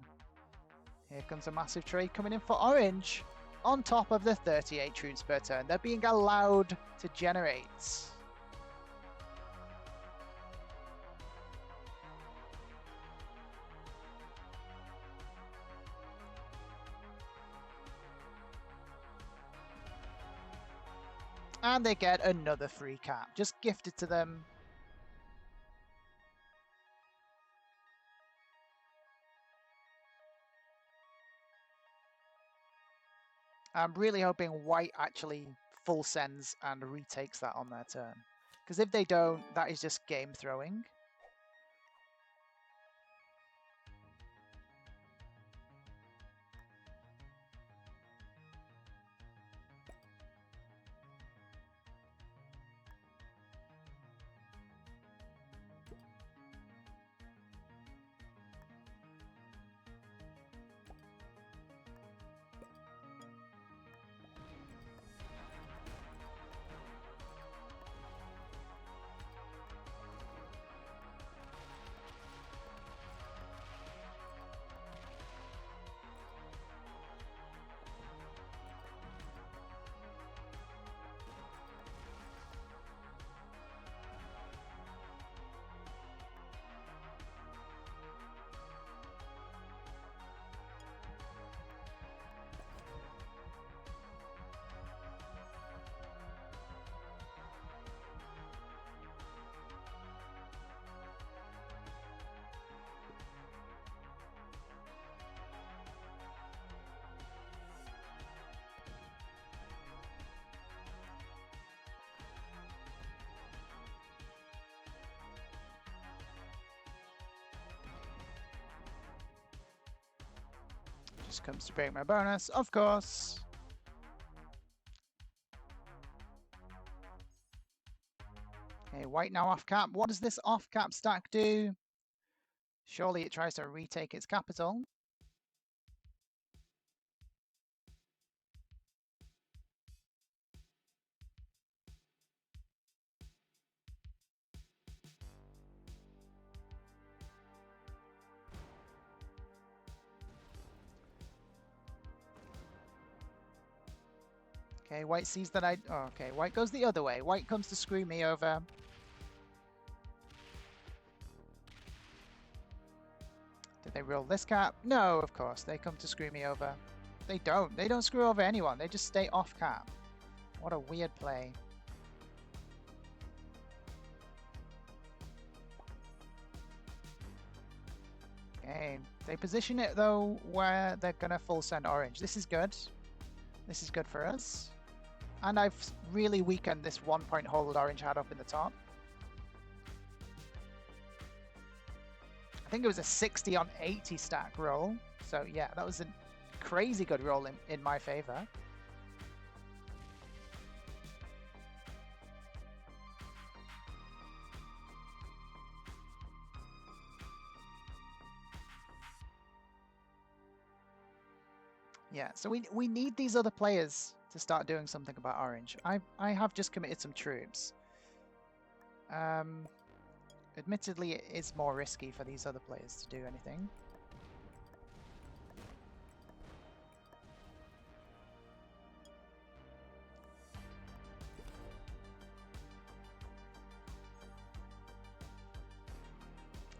Speaker 1: Here comes a massive trade coming in for orange on top of the 38 troops per turn. They're being allowed to generate. And they get another free cap, just gifted to them. I'm really hoping white actually full sends and retakes that on their turn. Because if they don't, that is just game throwing. Just comes to break my bonus, of course. Okay, white now off cap. What does this off cap stack do? Surely it tries to retake its capital. Okay, white sees that I... Oh, okay, white goes the other way. White comes to screw me over. Did they roll this cap? No, of course. They come to screw me over. They don't. They don't screw over anyone. They just stay off cap. What a weird play. Okay. They position it, though, where they're going to full send orange. This is good. This is good for us. And I've really weakened this 1 point hold orange had up in the top. I think it was a 60 on 80 stack roll. So yeah, that was a crazy good roll in my favor. Yeah, so we need these other players to start doing something about orange. I have just committed some troops. Admittedly, it is more risky for these other players to do anything.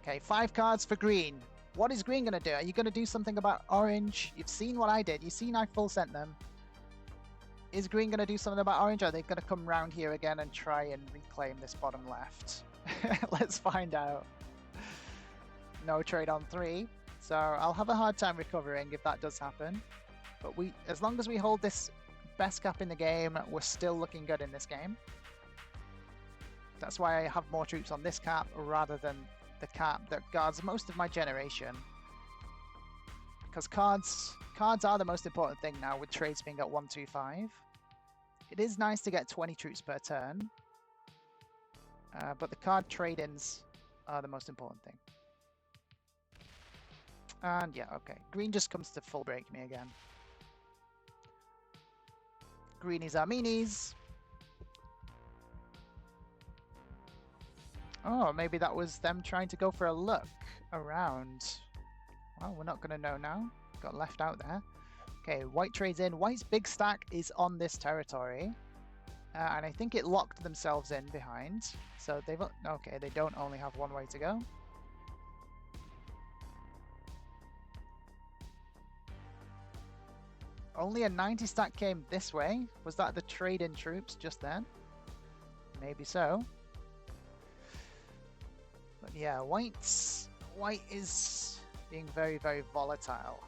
Speaker 1: Okay, 5 cards for green. What is green going to do? Are you going to do something about orange? You've seen what I did. You've seen I full sent them. Is green going to do something about orange? Or are they going to come round here again and try and reclaim this bottom left? Let's find out. No trade on 3. So I'll have a hard time recovering if that does happen. But as long as we hold this best cap in the game, we're still looking good in this game. That's why I have more troops on this cap rather than the cap that guards most of my generation. Because cards are the most important thing now with trades being at 125. It is nice to get 20 troops per turn. But the card trade-ins are the most important thing. And yeah, okay. Green just comes to full break me again. Greenies are meanies. Oh, maybe that was them trying to go for a look around. Well, we're not going to know now. Got left out there. Okay, white trades in. White's big stack is on this territory. And I think it locked themselves in behind. So they've... Okay, they don't only have one way to go. Only a 90 stack came this way. Was that the trade-in troops just then? Maybe so. But yeah, white is being very, very volatile.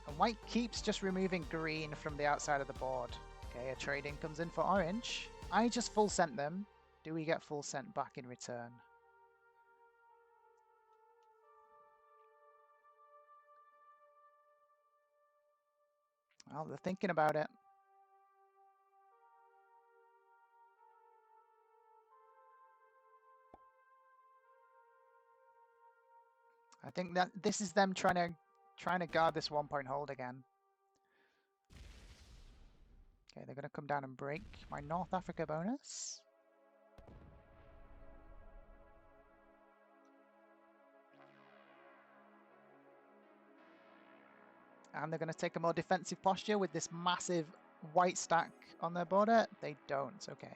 Speaker 1: And white keeps just removing green from the outside of the board. Okay, a trade-in comes in for orange. I just full sent them. Do we get full sent back in return? Well, they're thinking about it. I think that this is them trying to guard this 1 point hold again. Okay, they're going to come down and break my North Africa bonus. And they're going to take a more defensive posture with this massive white stack on their border. They don't, okay.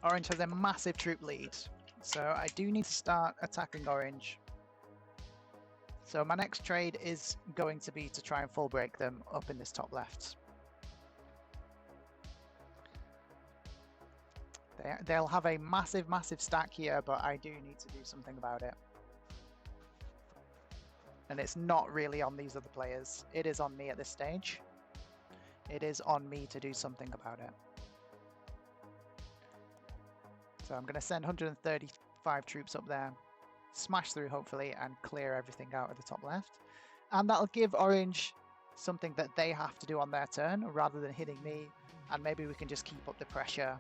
Speaker 1: Orange has a massive troop lead, so I do need to start attacking orange. So my next trade is going to be to try and full break them up in this top left. They'll have a massive, massive stack here, but I do need to do something about it. And it's not really on these other players. It is on me at this stage. It is on me to do something about it. So I'm going to send 135 troops up there. smash through hopefully and clear everything out at the top left. And that'll give orange something that they have to do on their turn rather than hitting me, and maybe we can just keep up the pressure.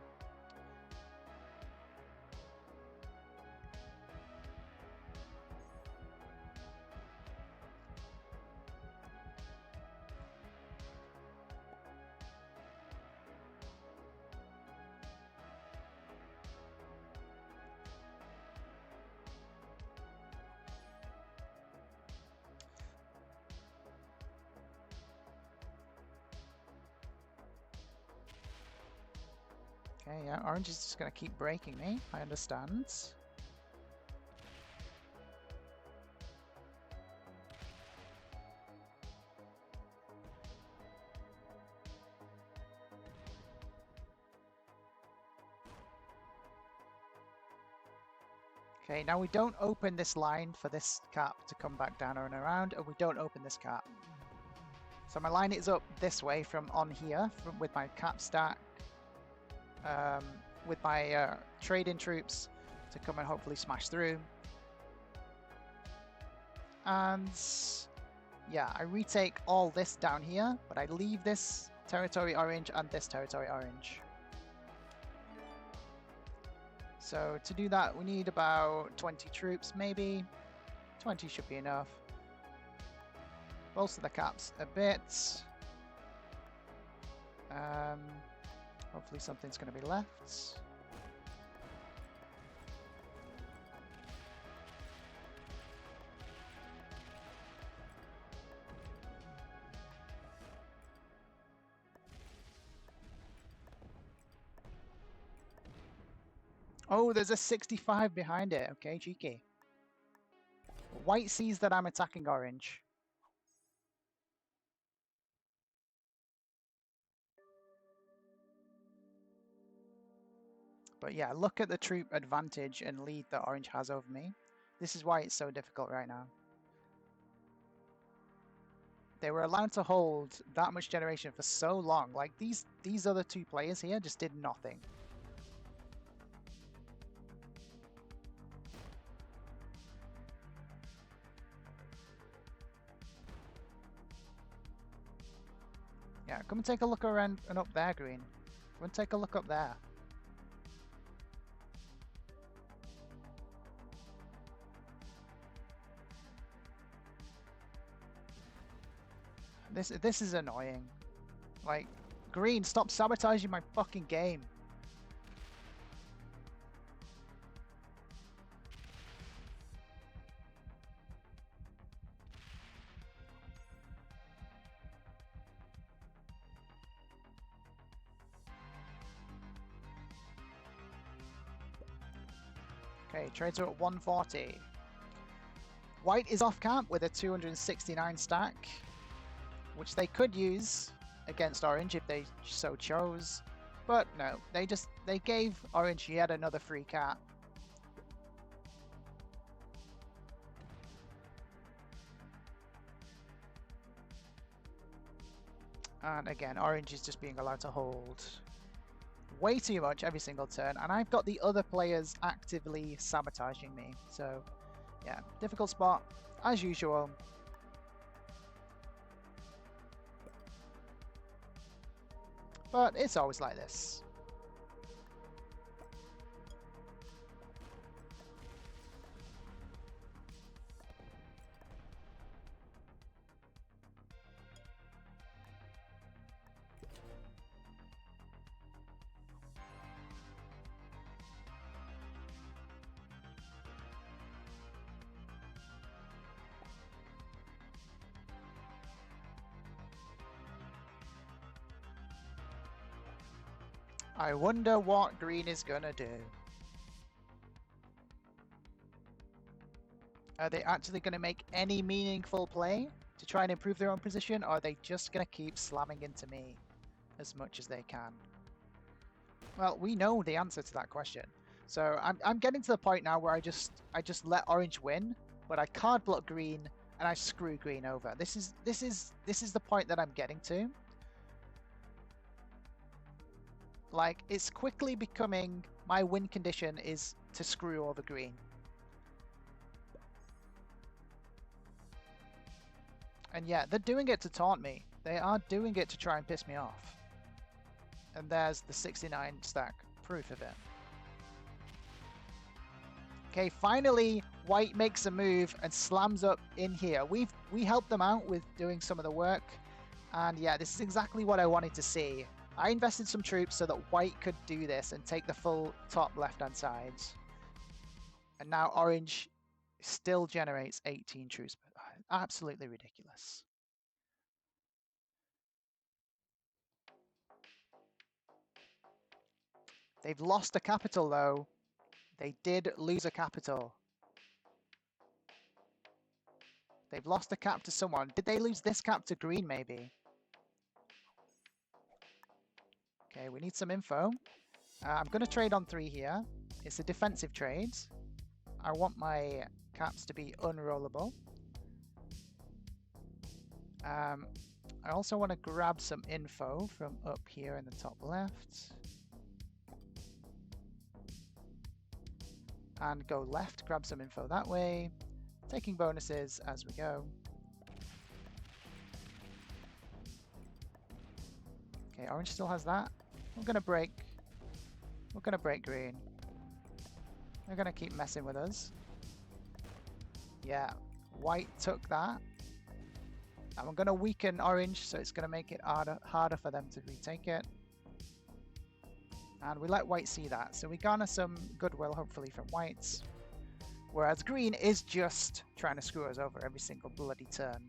Speaker 1: Okay, yeah, orange is just going to keep breaking me. I understand. Okay, now we don't open this line for this cap to come back down and around, and we don't open this cap. So my line is up this way from on here with my cap stack, with my trade-in troops to come and hopefully smash through. And yeah, I retake all this down here, but I leave this territory orange and this territory orange. So to do that, we need about 20 troops, maybe. 20 should be enough. Bolster the caps a bit. Hopefully something's going to be left. Oh, there's a 65 behind it. Okay, cheeky. White sees that I'm attacking orange. But yeah, look at the troop advantage and lead that orange has over me. This is why it's so difficult right now. They were allowed to hold that much generation for so long. Like these other two players here just did nothing. Yeah, come and take a look around and up there, green. Come and take a look up there. This is annoying. Like, green, stop sabotaging my fucking game. Okay, trades are at 140. White is off camp with a 269 stack, which they could use against orange if they so chose. But no, they gave orange yet another free cap. And again, orange is just being allowed to hold way too much every single turn, and I've got the other players actively sabotaging me. So yeah, difficult spot as usual. But it's always like this. I wonder what green is gonna do. Are they actually gonna make any meaningful play to try and improve their own position, or are they just gonna keep slamming into me as much as they can? Well, we know the answer to that question. So I'm getting to the point now where I just let orange win, but I card block green and I screw green over. This is the point that I'm getting to. Like, it's quickly becoming my win condition is to screw over green. And yeah, they're doing it to taunt me. They are doing it to try and piss me off. And there's the 69 stack proof of it. Okay, finally, white makes a move and slams up in here. We helped them out with doing some of the work. And yeah, this is exactly what I wanted to see. I invested some troops so that white could do this and take the full top left-hand side. And now orange still generates 18 troops. Absolutely ridiculous. They've lost a capital though. They did lose a capital. They've lost a cap to someone. Did they lose this cap to green maybe? Okay, we need some info. I'm going to trade on 3 here. It's a defensive trade. I want my caps to be unrollable. I also want to grab some info from up here in the top left. And go left, grab some info that way. Taking bonuses as we go. Okay, orange still has that. We're gonna break green. They're gonna keep messing with us. Yeah, white took that. And I'm gonna weaken orange, so it's gonna make it harder for them to retake it. And we let white see that, so we garner some goodwill hopefully from whites. Whereas green is just trying to screw us over every single bloody turn.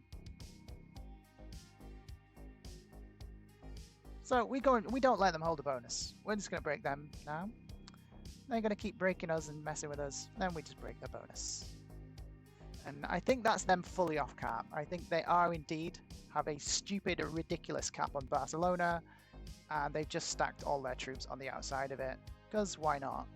Speaker 1: So we don't let them hold a bonus. We're just going to break them now. They're going to keep breaking us and messing with us. Then we just break the bonus. And I think that's them fully off cap. I think they are indeed have a stupid, ridiculous cap on Barcelona. And they've just stacked all their troops on the outside of it. Because why not?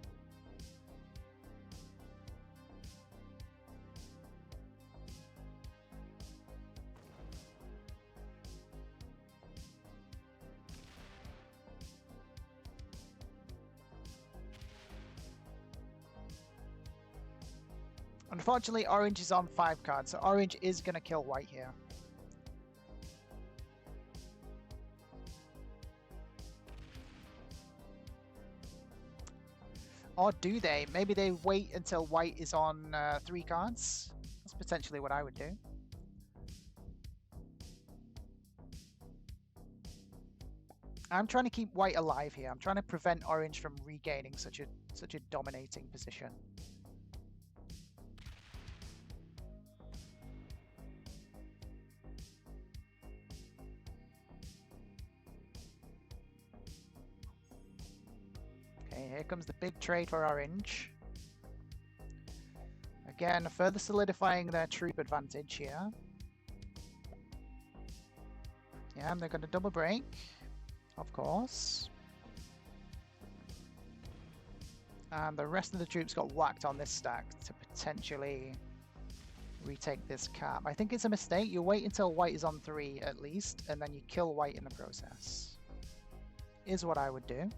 Speaker 1: Unfortunately, orange is on 5 cards, so orange is going to kill white here. Or do they? Maybe they wait until white is on 3 cards. That's potentially what I would do. I'm trying to keep white alive here. I'm trying to prevent orange from regaining such a dominating position. Okay, here comes the big trade for orange. Again, further solidifying their troop advantage here. Yeah, they're going to double break, of course. And the rest of the troops got whacked on this stack to potentially retake this cap. I think it's a mistake. You wait until white is on 3 at least, and then you kill white in the process. Is what I would do.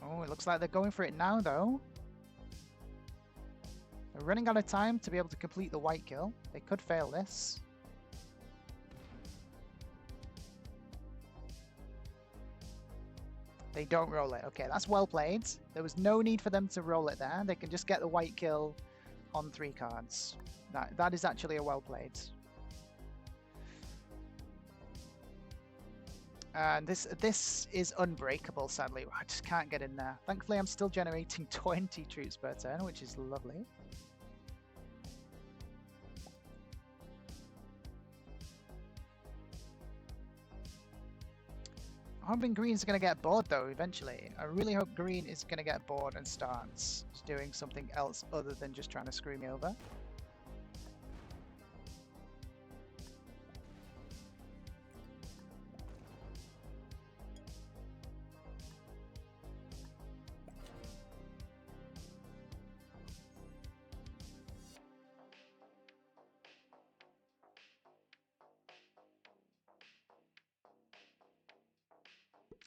Speaker 1: Oh, it looks like they're going for it now, though. They're running out of time to be able to complete the white kill. They could fail this. They don't roll it. Okay, that's well played. There was no need for them to roll it there. They can just get the white kill on 3 cards. That is actually a well played. And this is unbreakable, sadly. I just can't get in there. Thankfully, I'm still generating 20 troops per turn, which is lovely. I'm hoping green's going to get bored, though, eventually. I really hope green is going to get bored and starts doing something else other than just trying to screw me over.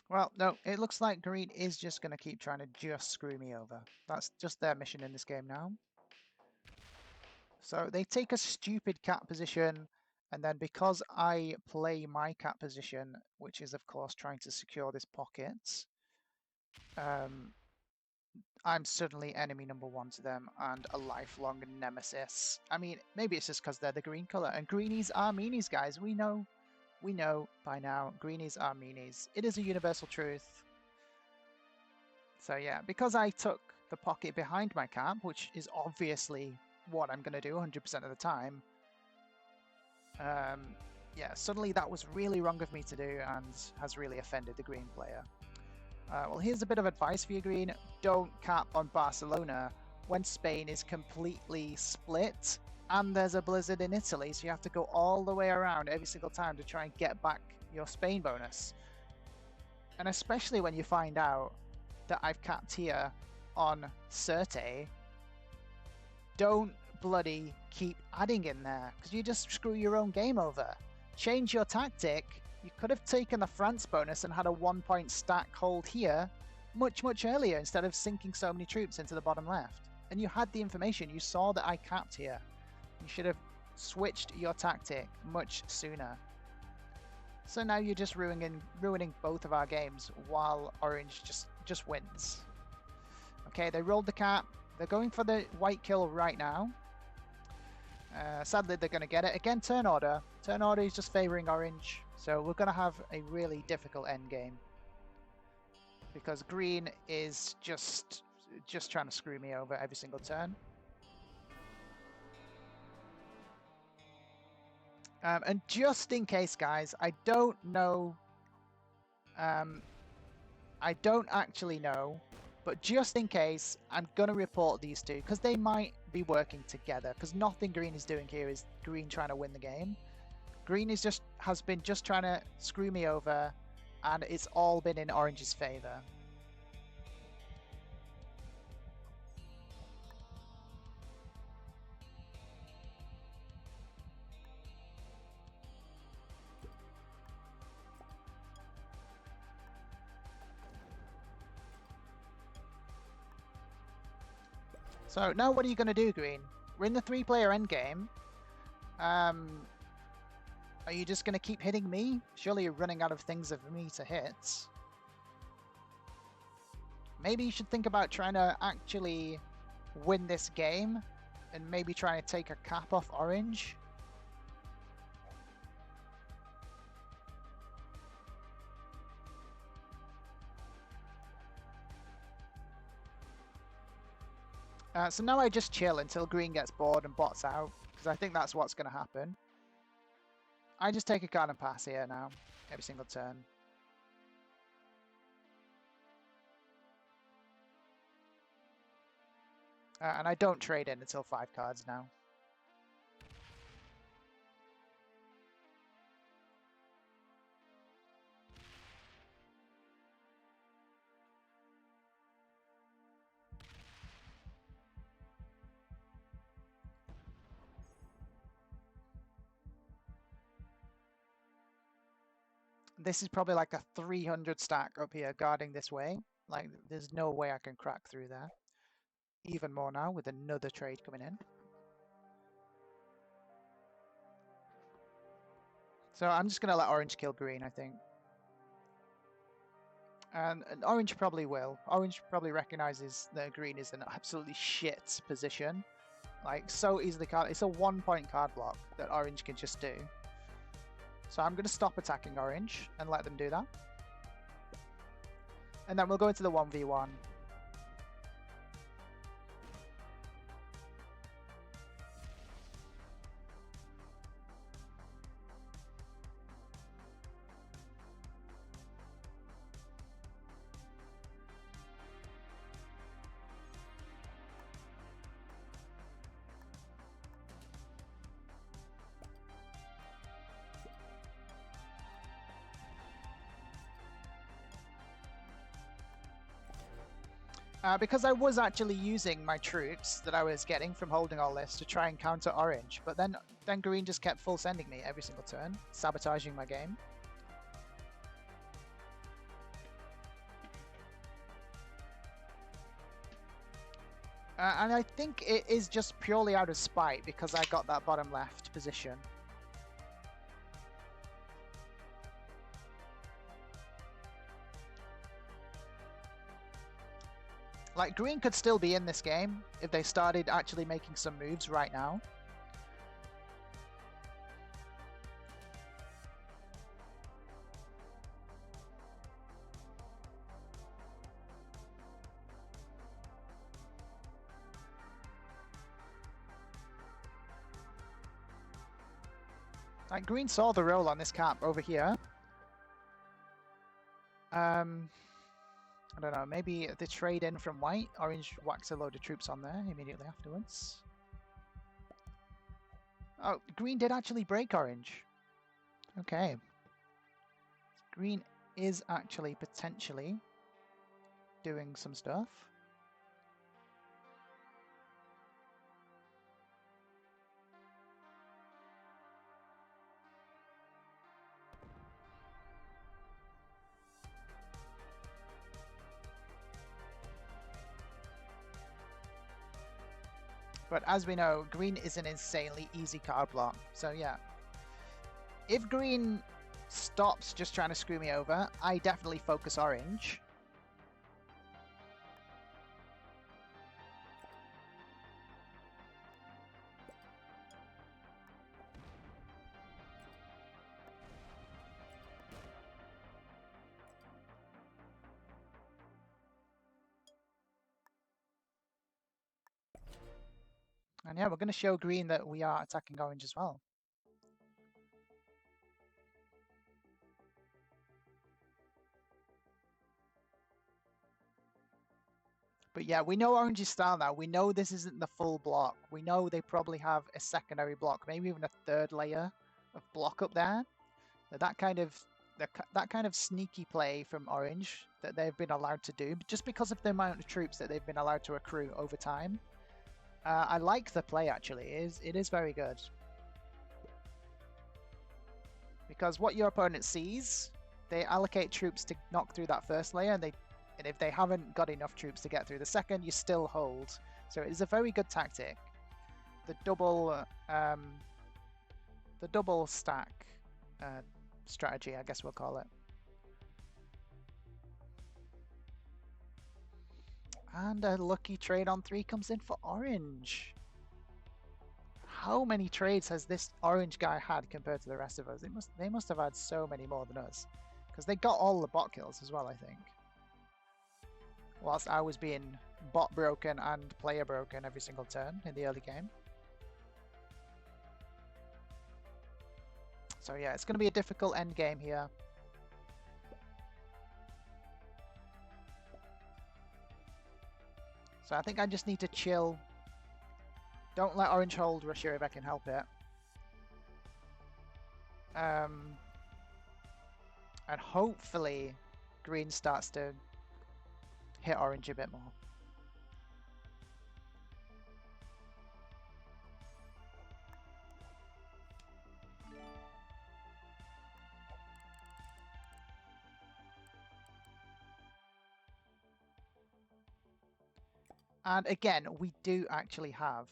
Speaker 1: Well, no, it looks like green is just going to keep trying to just screw me over. That's just their mission in this game now. So they take a stupid cat position, and then because I play my cat position, which is of course trying to secure this pocket, I'm suddenly enemy number one to them and a lifelong nemesis. I mean, maybe it's just because they're the green color, and greenies are meanies, guys. We know by now, greenies are meanies. It is a universal truth. So yeah, because I took the pocket behind my cap, which is obviously what I'm going to do 100% of the time, yeah, suddenly that was really wrong of me to do and has really offended the green player. Well, here's a bit of advice for you, green. Don't cap on Barcelona when Spain is completely split and there's a blizzard in Italy, so you have to go all the way around every single time to try and get back your Spain bonus. And especially when you find out that I've capped here on Certe, don't bloody keep adding in there, because you just screw your own game over. Change your tactic. You could have taken the France bonus and had a 1-point stack hold here much earlier instead of sinking so many troops into the bottom left. And you had the information. You saw that I capped here. You should have switched your tactic much sooner. So now you're just ruining both of our games while Orange just wins. Okay, they rolled the cap. They're going for the white kill right now. Sadly, they're going to get it. Again, turn order. Turn order is just favoring Orange. So we're going to have a really difficult end game. Because green is just trying to screw me over every single turn. And just in case, guys, I don't know. I don't actually know. But just in case, I'm going to report these two because they might be working together, because nothing green is doing here is green trying to win the game. Green has been just trying to screw me over, and it's all been in Orange's favor. So now what are you going to do, green? We're in the 3-player endgame. Are you just going to keep hitting me? Surely you're running out of things of me to hit. Maybe you should think about trying to actually win this game and maybe trying to take a cap off Orange. So now I just chill until green gets bored and bots out, because I think that's what's going to happen. I just take a card and pass here now, every single turn. And I don't trade in until 5 cards now. This is probably like a 300 stack up here guarding this way. Like, there's no way I can crack through there. Even more now with another trade coming in. So I'm just going to let Orange kill green, I think. And Orange probably will. Orange probably recognizes that green is an absolutely shit position. Like, so easily card. It's a 1-point card block that Orange can just do. So I'm going to stop attacking Orange and let them do that. And then we'll go into the 1v1. Because I was actually using my troops that I was getting from holding all this to try and counter Orange, but then green just kept full sending me every single turn, sabotaging my game. And I think it is just purely out of spite because I got that bottom left position. Like, green could still be in this game if they started actually making some moves right now. Like, green saw the roll on this cap over here. I don't know, maybe the trade in from white. Orange whacks a load of troops on there immediately afterwards. Oh, green did actually break orange. Okay. Green is actually potentially doing some stuff. But as we know, green is an insanely easy card block. So yeah, if green stops just trying to screw me over, I definitely focus orange. And yeah, we're going to show green that we are attacking orange as well. But yeah, we know orange's style now. We know this isn't the full block. We know they probably have a secondary block, maybe even a third layer of block up there. That kind of sneaky play from orange that they've been allowed to do, just because of the amount of troops that they've been allowed to accrue over time. I like the play, actually. It is very good. Because what your opponent sees, they allocate troops to knock through that first layer, and if they haven't got enough troops to get through the second, you still hold. So it is a very good tactic. The double stack strategy, I guess we'll call it. And a lucky trade on 3 comes in for orange. How many trades has this orange guy had compared to the rest of us? They must have had so many more than us. Because they got all the bot kills as well, I think. Whilst I was being bot broken and player broken every single turn in the early game. So yeah, it's going to be a difficult end game here. So I think I just need to chill. Don't let orange hold Russia if I can help it. And hopefully green starts to hit orange a bit more. And again, we do actually have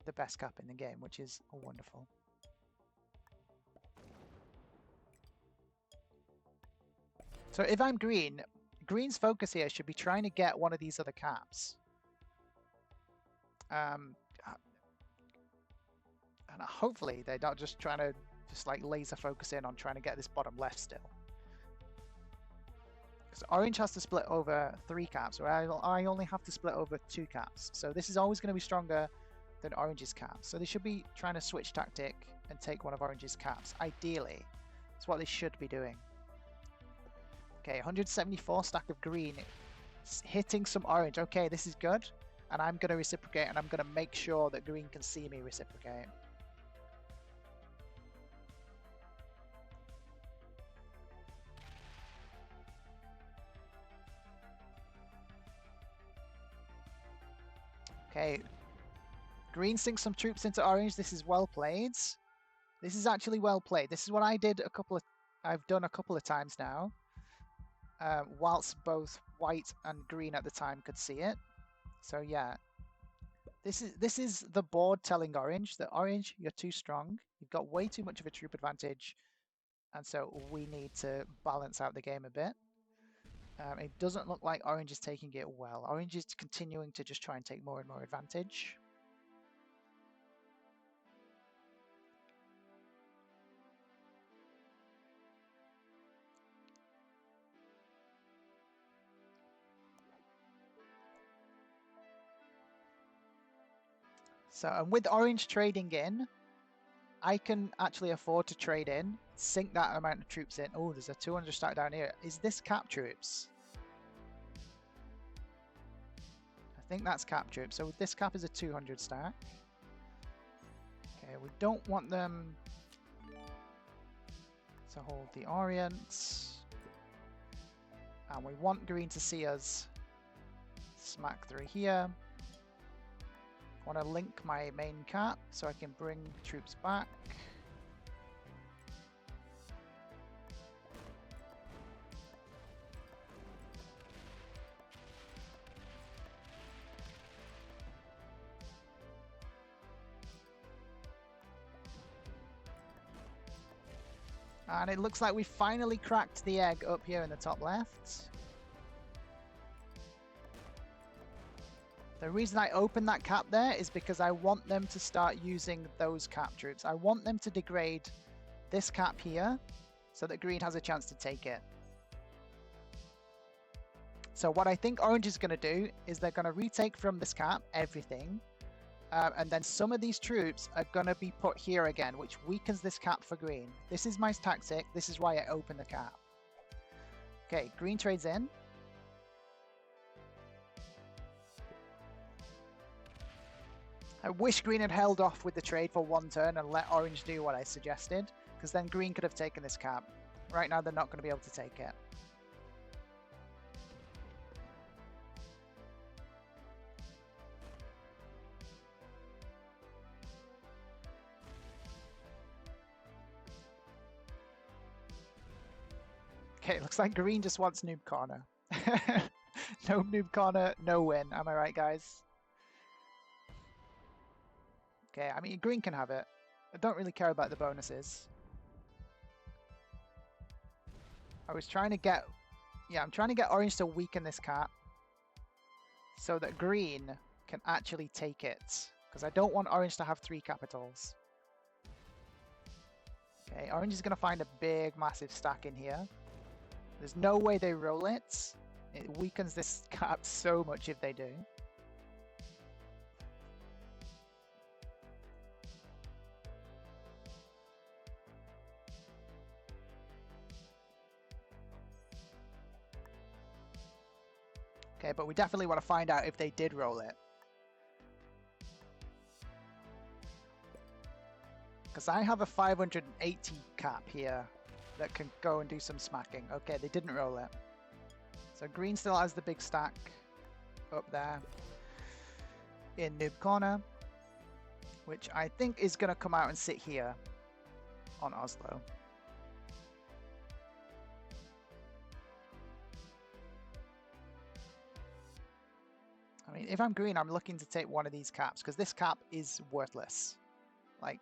Speaker 1: the best cap in the game, which is wonderful. So if I'm green, green's focus here should be trying to get one of these other caps. And hopefully they're not just trying to like laser focus in on trying to get this bottom left still. Because orange has to split over 3 caps, where I only have to split over 2 caps. So this is always going to be stronger than orange's caps. So they should be trying to switch tactic and take one of orange's caps. Ideally, that's what they should be doing. Okay, 174 stack of green. It's hitting some orange. Okay, this is good. And I'm going to reciprocate, and I'm going to make sure that green can see me reciprocate. Okay, green sinks some troops into orange. This is well played. This is actually well played. This is what I did I've done a couple of times now. Whilst both white and green at the time could see it. So yeah, This is the board telling Orange that Orange, you're too strong. You've got way too much of a troop advantage, and so we need to balance out the game a bit. It doesn't look like Orange is taking it well. Orange is continuing to just try and take more and more advantage. So, and with Orange trading in, I can actually afford to trade in, sink that amount of troops in. Oh, there's a 200 stack down here. Is this cap troops? I think that's cap troops. So this cap is a 200 stack. Okay, we don't want them to hold the Orient. And we want green to see us smack through here. I want to link my main cap so I can bring troops back. And it looks like we finally cracked the egg up here in the top left. The reason I opened that cap there is because I want them to start using those cap troops. I want them to degrade this cap here so that green has a chance to take it. So what I think Orange is going to do is they're going to retake from this cap everything. And then some of these troops are going to be put here again, which weakens this cap for green. This is my tactic. This is why I open the cap. Okay, green trades in. I wish green had held off with the trade for one turn and let orange do what I suggested, because then green could have taken this cap. Right now they're not going to be able to take it. Okay, looks like green just wants noob corner. No noob corner, no win. Am I right, guys? Okay, I mean, green can have it. I don't really care about the bonuses. I was trying to get... Yeah, I'm trying to get orange to weaken this cap so that green can actually take it. Because I don't want orange to have 3 capitals. Okay, orange is going to find a big, massive stack in here. There's no way they roll it. It weakens this cap so much if they do. Okay, but we definitely want to find out if they did roll it. Because I have a 580 cap here that can go and do some smacking. Okay, they didn't roll it. So green still has the big stack up there in noob corner, which I think is going to come out and sit here on Oslo. I mean, if I'm green, I'm looking to take one of these caps because this cap is worthless. Like,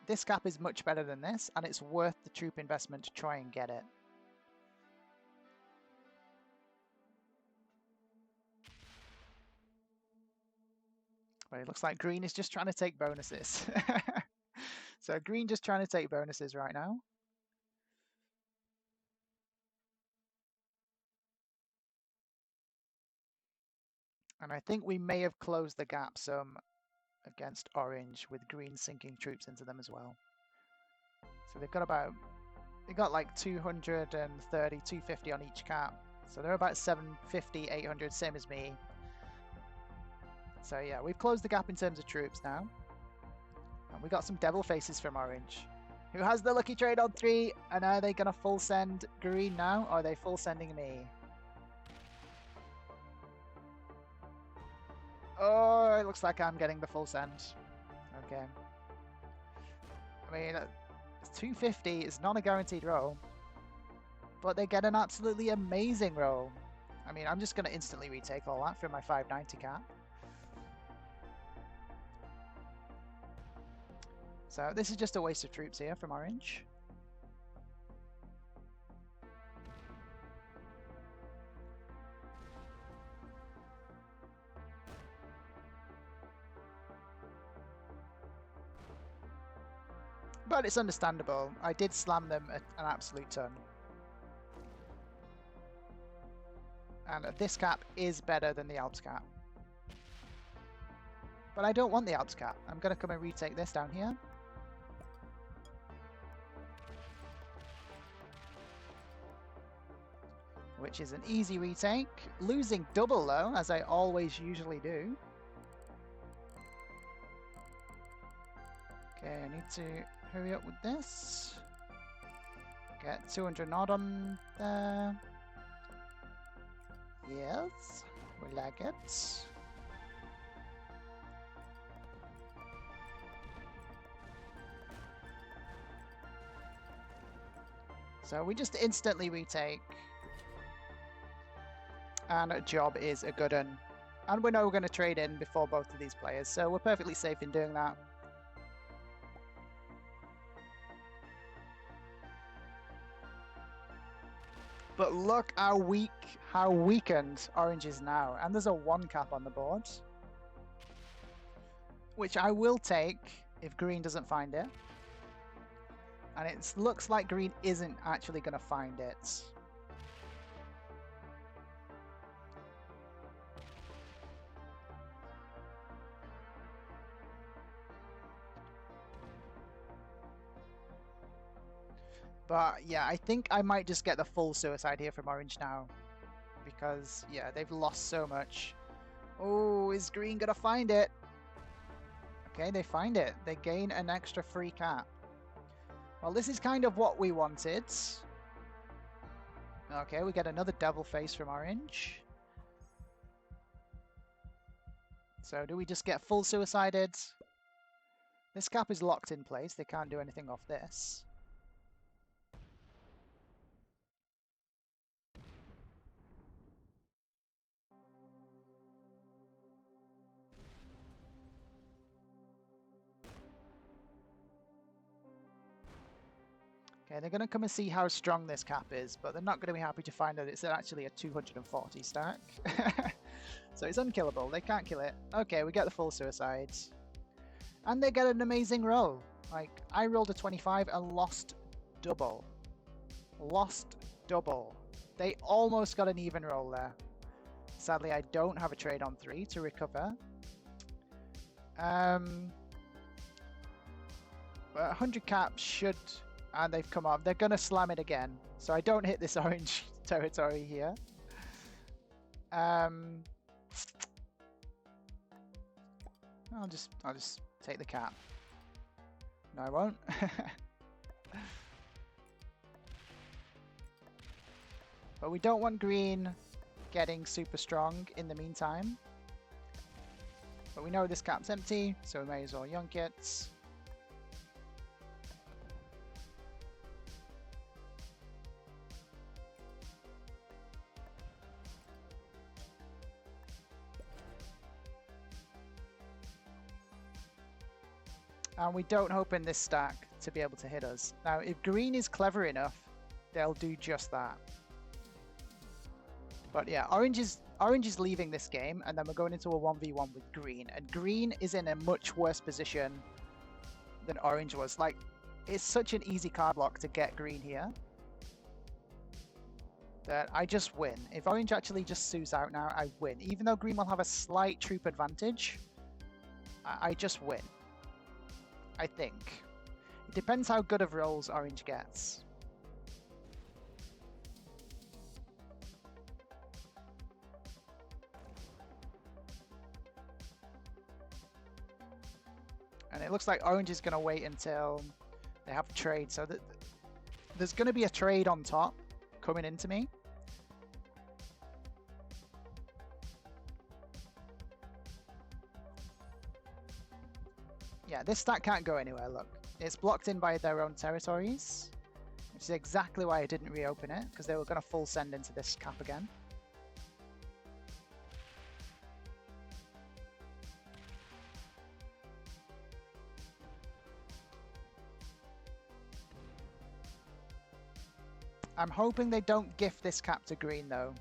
Speaker 1: this cap is much better than this, and it's worth the troop investment to try and get it. But it looks like green is just trying to take bonuses. So green just trying to take bonuses right now. And I think we may have closed the gap some against orange with green sinking troops into them as well. So they've got like 230, 250 on each cap. So they're about 750, 800, same as me. So yeah, we've closed the gap in terms of troops now. And we got some devil faces from orange. Who has the lucky trade on 3? And are they going to full send green now? Or are they full sending me? Oh, it looks like I'm getting the full send. Okay. I mean, 250 is not a guaranteed roll. But they get an absolutely amazing roll. I mean, I'm just going to instantly retake all that for my 590 cap. So this is just a waste of troops here from Orange. But it's understandable. I did slam them an absolute ton. And this cap is better than the Alps cap. But I don't want the Alps cap. I'm going to come and retake this down here. Which is an easy retake. Losing double though, as I always usually do. Okay, I need to hurry up with this. Get 200 odd on there. Yes, we like it. So we just instantly retake. And a job is a good one. And we know we're going to trade in before both of these players, so we're perfectly safe in doing that. But look how weakened Orange is now. And there's a 1 cap on the board. Which I will take if Green doesn't find it. And it looks like Green isn't actually going to find it. But yeah, I think I might just get the full suicide here from Orange now. Because, yeah, they've lost so much. Oh, is Green going to find it? Okay, they find it. They gain an extra free cap. Well, this is kind of what we wanted. Okay, we get another devil face from Orange. So do we just get full suicided? This cap is locked in place. They can't do anything off this. Okay, they're going to come and see how strong this cap is, but they're not going to be happy to find that it's actually a 240 stack. So it's unkillable. They can't kill it. Okay, we get the full suicides. And they get an amazing roll. Like, I rolled a 25 and lost double. Lost double. They almost got an even roll there. Sadly, I don't have a trade on 3 to recover. 100 caps should... And they've come up. They're going to slam it again. So I don't hit this Orange territory here. I'll just take the cap. No, I won't. But we don't want Green getting super strong in the meantime. But we know this cap's empty, so we may as well yonk it. And we don't hope in this stack to be able to hit us. Now, if Green is clever enough, they'll do just that. But yeah, Orange is leaving this game, and then we're going into a 1v1 with Green. And Green is in a much worse position than Orange was. Like, it's such an easy card block to get Green here that I just win. If Orange actually just sues out now, I win. Even though Green will have a slight troop advantage, I just win. I think. It depends how good of rolls Orange gets. And it looks like Orange is going to wait until they have a trade. So that there's going to be a trade on top coming into me. Yeah, this stack can't go anywhere, look. It's blocked in by their own territories, which is exactly why I didn't reopen it, because they were going to full send into this cap again. I'm hoping they don't gift this cap to green though,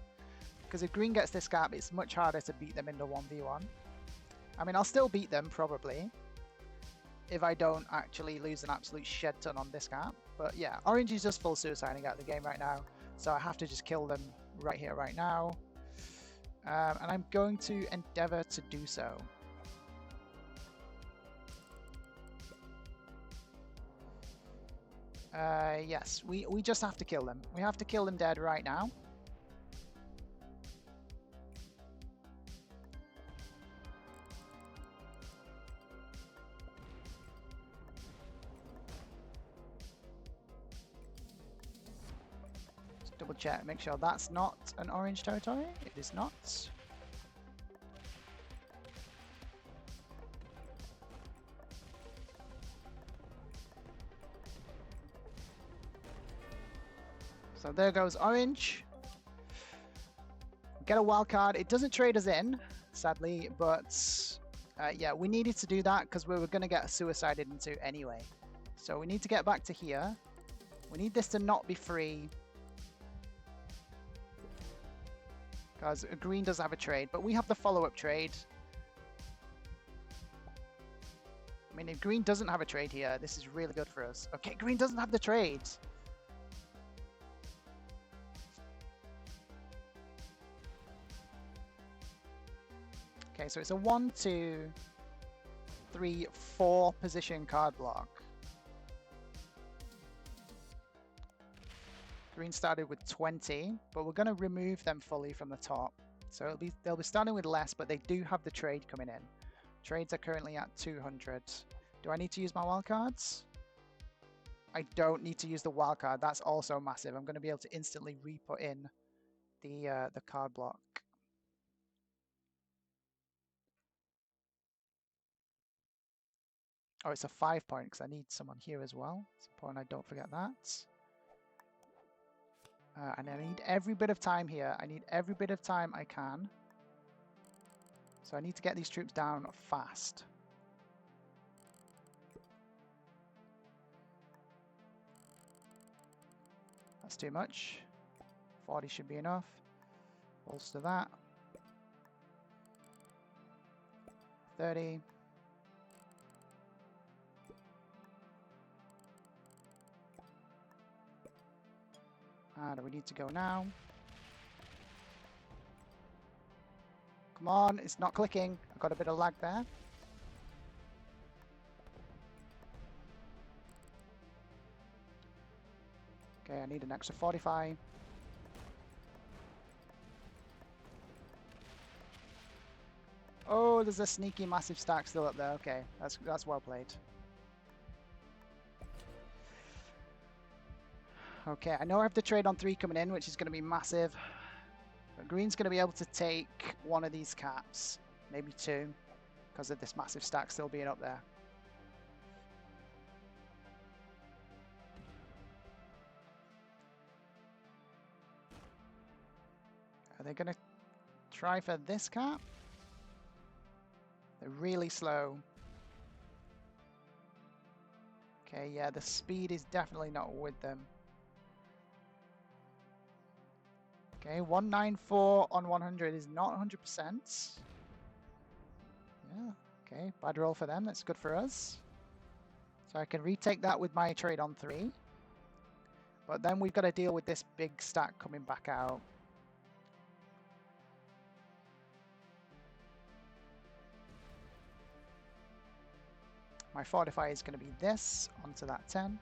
Speaker 1: because if green gets this cap, it's much harder to beat them in the 1v1. I mean, I'll still beat them probably if I don't actually lose an absolute shed ton on this cap. But yeah, orange is just full suiciding out of the game right now, so I have to just kill them right here, right now. And I'm going to endeavor to do so. Yes, we just have to kill them. We have to kill them dead right now. Just double check, make sure that's not an orange territory. It is not. So there goes orange. Get a wild card. It doesn't trade us in, sadly, but yeah, we needed to do that because we were going to get suicided into anyway. So we need to get back to here. We need this to not be free, because green does have a trade, but we have the follow-up trade. I mean, if green doesn't have a trade here, this is really good for us. Okay, green doesn't have the trade. Okay, so it's a 1, 2, 3, 4 position card block. Green started with 20, but we're going to remove them fully from the top. So they'll be starting with less, but they do have the trade coming in. Trades are currently at 200. Do I need to use my wildcards? I don't need to use the wildcard. That's also massive. I'm going to be able to instantly re-put in the card block. Oh, it's a 5 point because I need someone here as well. It's important I don't forget that. And I need every bit of time here. I need every bit of time I can. So I need to get these troops down fast. That's too much. 40 should be enough. Bolster that. 30. And we need to go now. Come on, it's not clicking. I've got a bit of lag there. Okay, I need an extra 45. Oh, there's a sneaky massive stack still up there. Okay, that's well played. Okay, I know I have the trade on 3 coming in, which is going to be massive. But green's going to be able to take one of these caps, maybe 2, because of this massive stack still being up there. Are they going to try for this cap? They're really slow. Okay, yeah, the speed is definitely not with them. Okay, 194 on 100 is not 100%. Yeah, okay, bad roll for them. That's good for us. So I can retake that with my trade on 3. But then we've got to deal with this big stack coming back out. My fortify is going to be this onto that 10.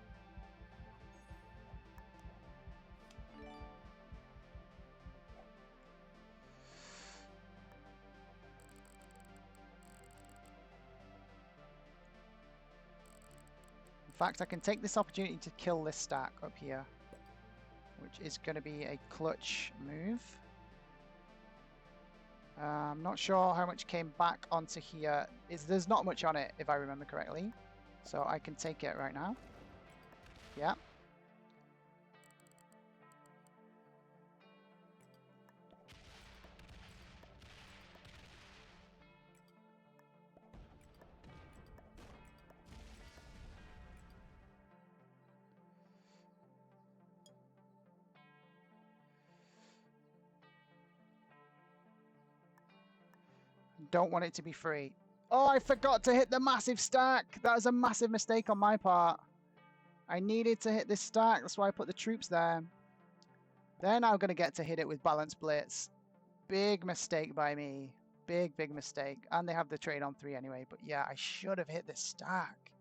Speaker 1: In fact, I can take this opportunity to kill this stack up here, which is going to be a clutch move. I'm not sure how much came back onto here. There's not much on it, if I remember correctly. So I can take it right now. Yeah. don't want it to be free. Oh, I forgot to hit the massive stack. That was a massive mistake on my part. I needed to hit this stack. That's why I put the troops there. They're now going to get to hit it with Balance Blitz. Big mistake by me. Big mistake. And they have the trade on 3 anyway. But yeah, I should have hit this stack.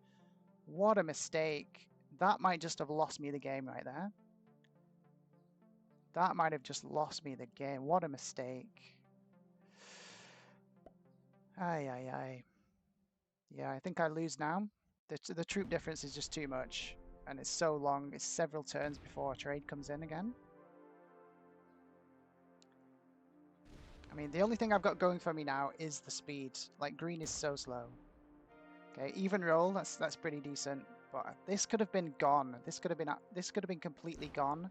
Speaker 1: What a mistake. That might just have lost me the game right there. That might have just lost me the game. What a mistake. Aye. Yeah, I think I lose now. The troop difference is just too much. And it's so long. It's several turns before a trade comes in again. I mean, the only thing I've got going for me now is the speed. Like, green is so slow. Okay, even roll, that's pretty decent. But this could have been gone. This could have been completely gone.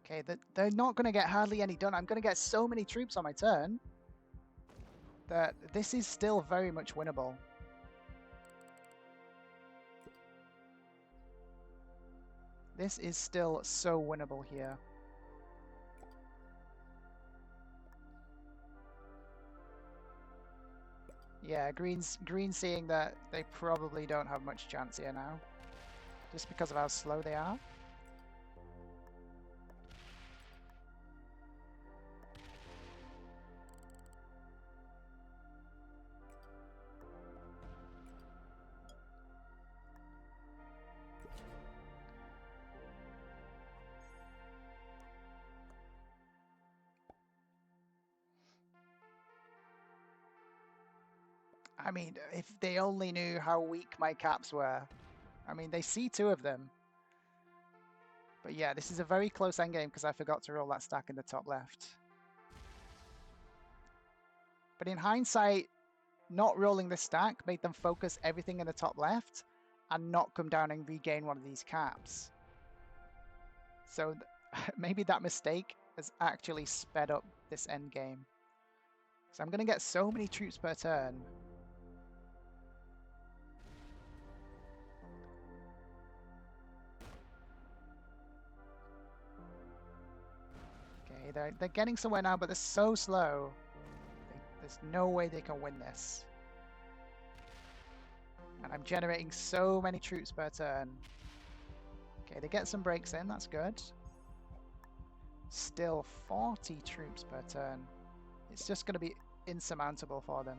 Speaker 1: Okay, they're not going to get hardly any done. I'm going to get so many troops on my turn that this is still very much winnable. This is still so winnable here. Yeah, green's seeing that they probably don't have much chance here now, just because of how slow they are. I mean, if they only knew how weak my caps were. I mean, they see 2 of them. But yeah, this is a very close endgame because I forgot to roll that stack in the top left. But in hindsight, not rolling the stack made them focus everything in the top left and not come down and regain one of these caps. So maybe that mistake has actually sped up this endgame. So I'm going to get so many troops per turn. Okay, they're getting somewhere now, but they're so slow. There's no way they can win this. And I'm generating so many troops per turn. Okay, they get some breaks in, that's good. Still 40 troops per turn. It's just going to be insurmountable for them.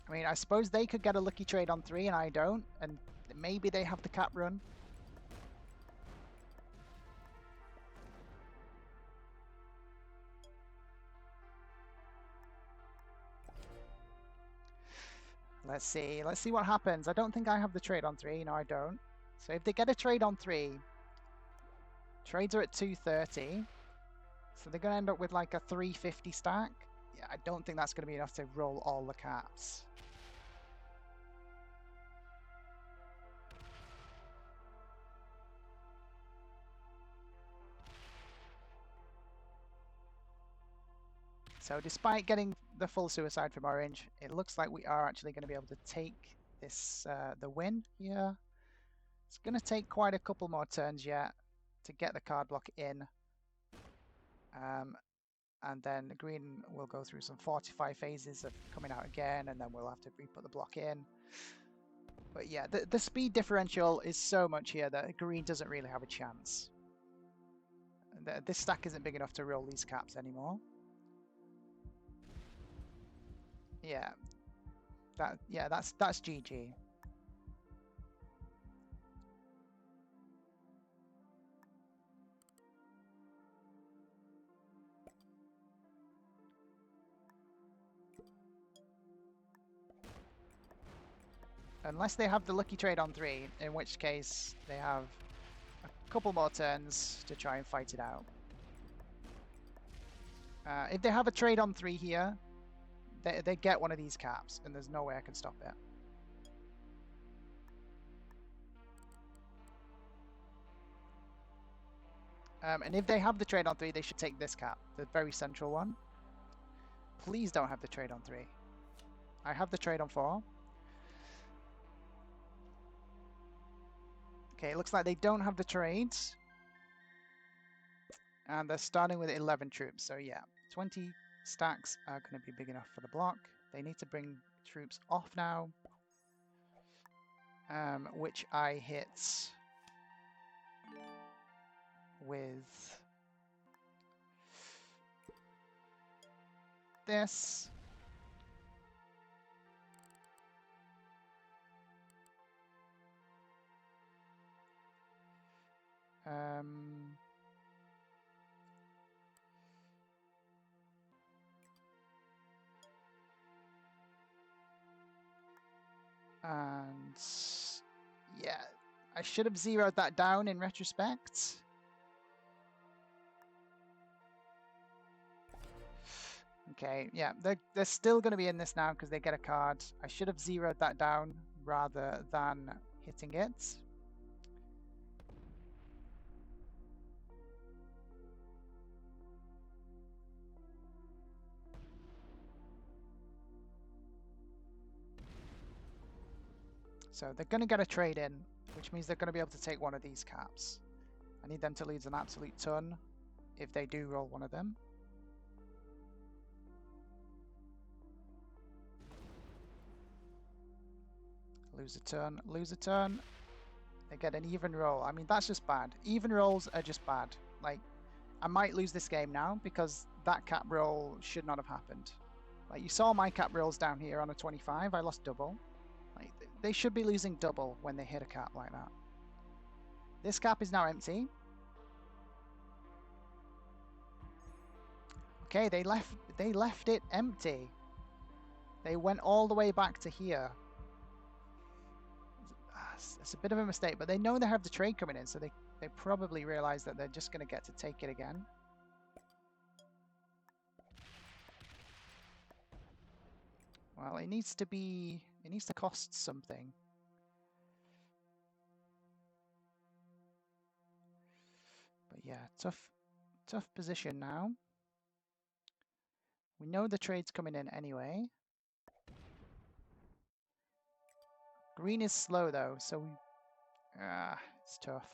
Speaker 1: I mean, I suppose they could get a lucky trade on 3 and I don't, and maybe they have the cap run. Let's see what happens. I don't think I have the trade on 3, no I don't. So if they get a trade on 3, trades are at 230, so they're going to end up with like a 350 stack. Yeah, I don't think that's going to be enough to roll all the caps. So despite getting the full suicide from orange, it looks like we are actually going to be able to take this the win here. It's going to take quite a couple more turns yet to get the card block in. And then the green will go through some 45 phases of coming out again, and then we'll have to re-put the block in. But yeah, the speed differential is so much here that green doesn't really have a chance. This stack isn't big enough to roll these caps anymore. Yeah, that's GG. Unless they have the lucky trade on 3, in which case they have a couple more turns to try and fight it out. If they have a trade on 3 here, they get one of these caps, and there's no way I can stop it. And if they have the trade on 3, they should take this cap, the very central one. Please don't have the trade on 3. I have the trade on 4. Okay, it looks like they don't have the trades. And they're starting with 11 troops, so yeah, 20 stacks are going to be big enough for the block. They need to bring troops off now, which I hit with this. And yeah, I should have zeroed that down in retrospect. Okay, yeah, they're still going to be in this now because they get a card. I should have zeroed that down rather than hitting it. So they're going to get a trade in, which means they're going to be able to take one of these caps. I need them to lose an absolute ton if they do roll one of them. Lose a turn, lose a turn. They get an even roll. I mean, that's just bad. Even rolls are just bad. Like, I might lose this game now because that cap roll should not have happened. Like, you saw my cap rolls down here on a 25. I lost double. Like, they should be losing double when they hit a cap like that. This cap is now empty. Okay, they left it empty. They went all the way back to here. It's a bit of a mistake, but they know they have the trade coming in, so they probably realize that they're just going to get to take it again. Well, it needs to cost something. But yeah, tough position now. We know the trade's coming in anyway. Green is slow though, so it's tough.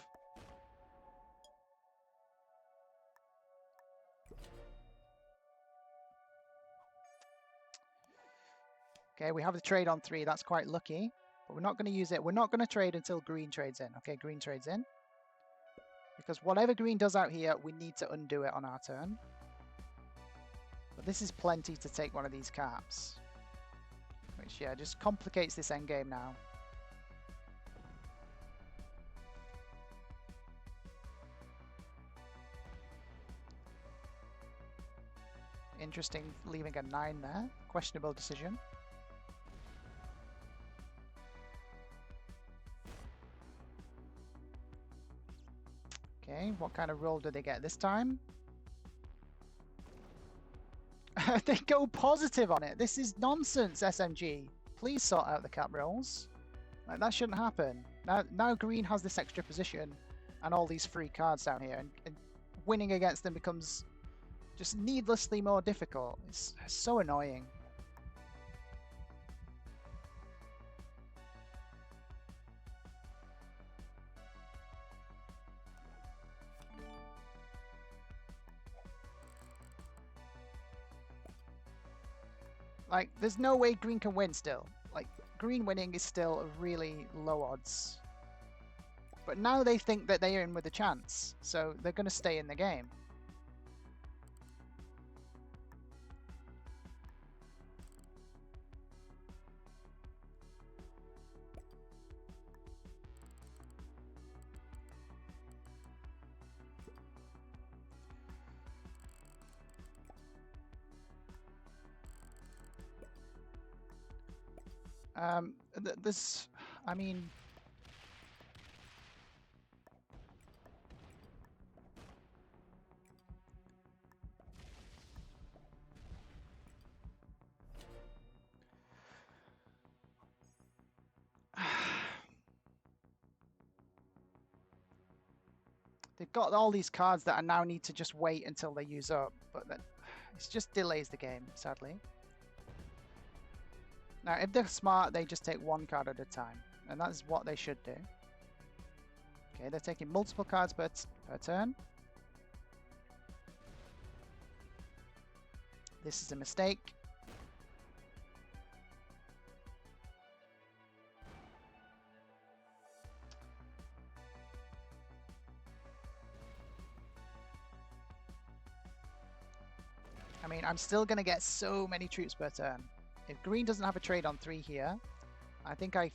Speaker 1: Okay, we have the trade on 3. That's quite lucky, but we're not going to use it. We're not going to trade until green trades in. Okay, green trades in. Because whatever green does out here, we need to undo it on our turn. But this is plenty to take one of these caps. Which, yeah, just complicates this endgame now. Interesting leaving a 9 there. Questionable decision. Okay, what kind of roll do they get this time? They go positive on it. This is nonsense, SMG. Please sort out the cap rolls. Like, that shouldn't happen. Now green has this extra position and all these free cards down here, and winning against them becomes just needlessly more difficult. It's so annoying. Like, there's no way green can win still. Like, green winning is still really low odds. But now they think that they are in with a chance, so they're going to stay in the game. I mean... They've got all these cards that I now need to just wait until they use up, but it just delays the game, sadly. Now, if they're smart, they just take one card at a time, and that's what they should do. Okay, they're taking multiple cards per turn. This is a mistake. I mean, I'm still going to get so many troops per turn. If green doesn't have a trade on 3 here, I think I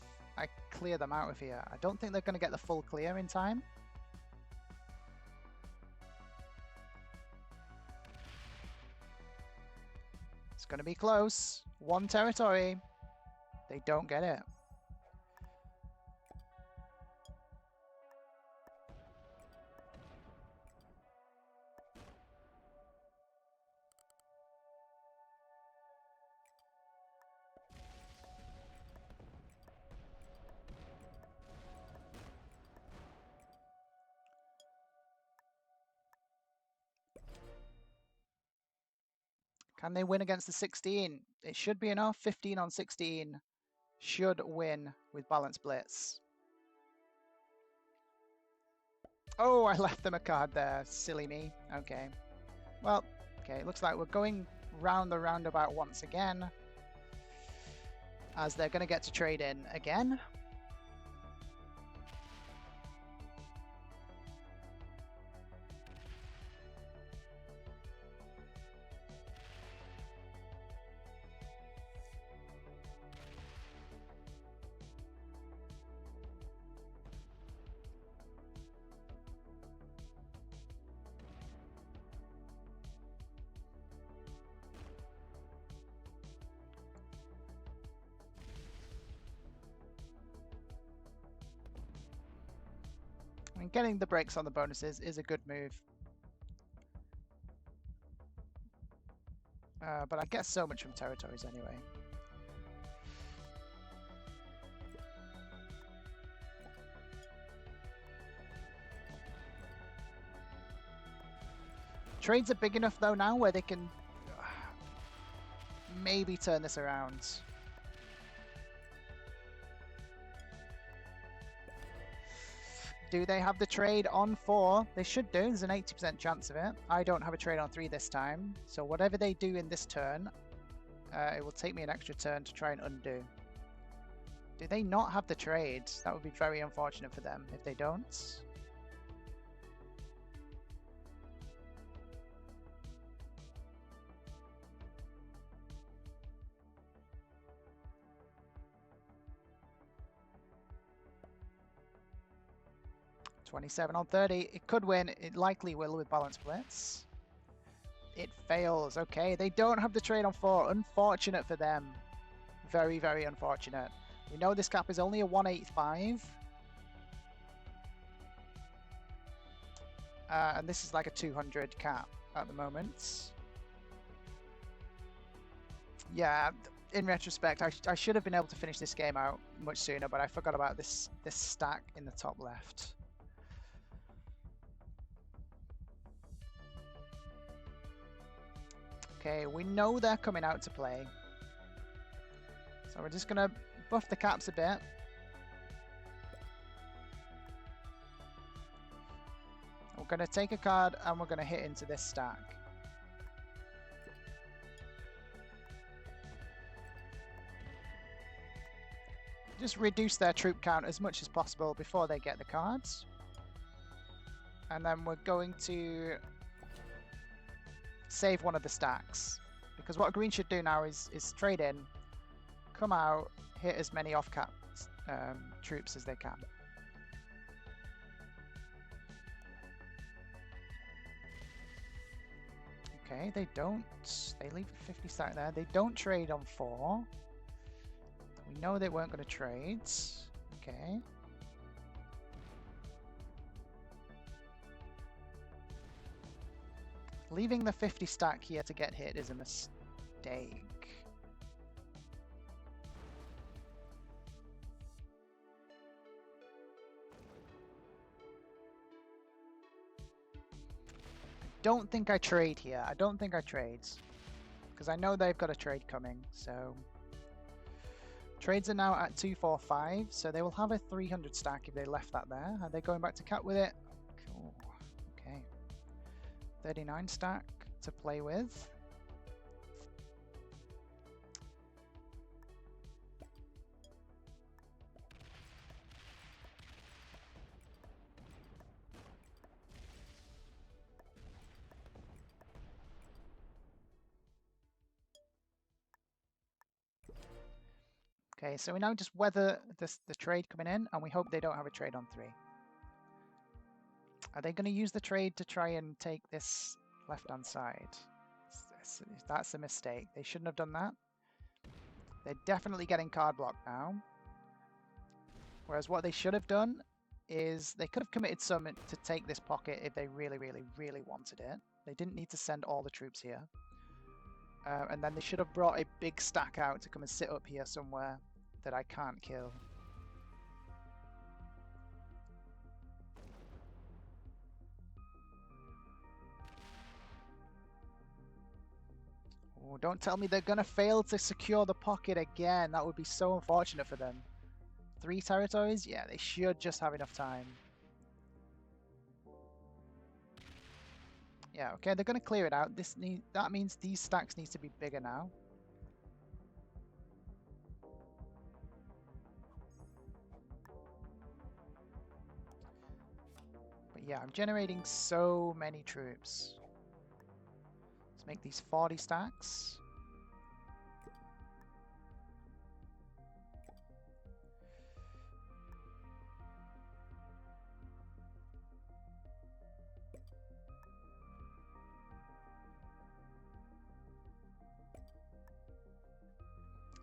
Speaker 1: clear them out of here. I don't think they're going to get the full clear in time. It's going to be close. 1 territory. They don't get it. Can they win against the 16? It should be enough. 15 on 16 should win with Balance Blitz. Oh, I left them a card there. Silly me. Okay. Well, okay. It looks like we're going round the roundabout once again, as they're going to get to trade in again. And getting the breaks on the bonuses is a good move. But I get so much from territories anyway. Trades are big enough though now where they can maybe turn this around. Do they have the trade on 4? They should do. There's an 80% chance of it. I don't have a trade on 3 this time. So whatever they do in this turn, it will take me an extra turn to try and undo. Do they not have the trade? That would be very unfortunate for them if they don't. $27 on 30. It could win. It likely will with Balance Blitz. It fails. Okay, they don't have the trade on 4. Unfortunate for them. Very, very unfortunate. We know this cap is only a 185. And this is like a 200 cap at the moment. Yeah, in retrospect, I should have been able to finish this game out much sooner, but I forgot about this stack in the top left. Okay, we know they're coming out to play. So we're just going to buff the caps a bit. We're going to take a card and we're going to hit into this stack. Just reduce their troop count as much as possible before they get the cards. And then we're going to save one of the stacks, because what green should do now is trade in, come out, hit as many off-cap troops as they can. Okay, they leave a 50 stack there. They don't trade on 4. We know they weren't going to trade. Okay. Leaving the 50 stack here to get hit is a mistake. don't think I trade here. I don't think I trade. Because I know they've got a trade coming, so... Trades are now at 245, so they will have a 300 stack if they left that there. Are they going back to cap with it? Cool. Okay. 39 stack to play with. Okay, so we now just weather the trade coming in, and we hope they don't have a trade on 3. Are they going to use the trade to try and take this left-hand side? That's a mistake. They shouldn't have done that. They're definitely getting card blocked now. Whereas what they should have done is they could have committed some to take this pocket if they really, really, really wanted it. They didn't need to send all the troops here. And then they should have brought a big stack out to come and sit up here somewhere that I can't kill. Oh, don't tell me they're going to fail to secure the pocket again. That would be so unfortunate for them. 3 territories? Yeah, they should just have enough time. Yeah, okay, they're going to clear it out. That means these stacks need to be bigger now. But yeah, I'm generating so many troops. Let's make these 40 stacks.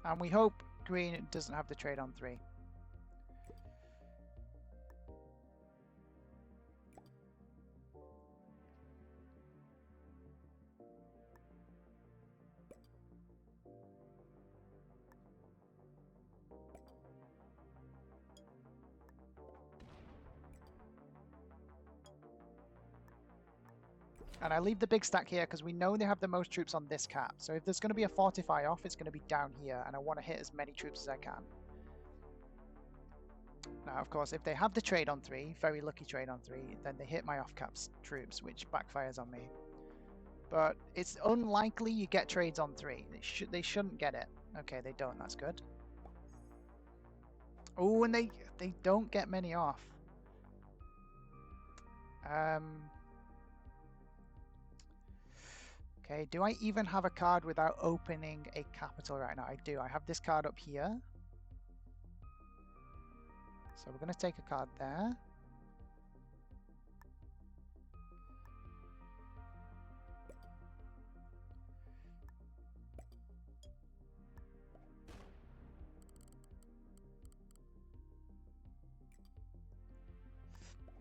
Speaker 1: And we hope green doesn't have the trade on 3. And I leave the big stack here because we know they have the most troops on this cap. So if there's going to be a fortify off, it's going to be down here. And I want to hit as many troops as I can. Now, of course, if they have the trade on 3, very lucky trade on 3, then they hit my off-caps troops, which backfires on me. But it's unlikely you get trades on 3. They shouldn't get it. Okay, they don't. That's good. Oh, and they don't get many off. Okay, do I even have a card without opening a capital right now? I do. I have this card up here. So we're going to take a card there.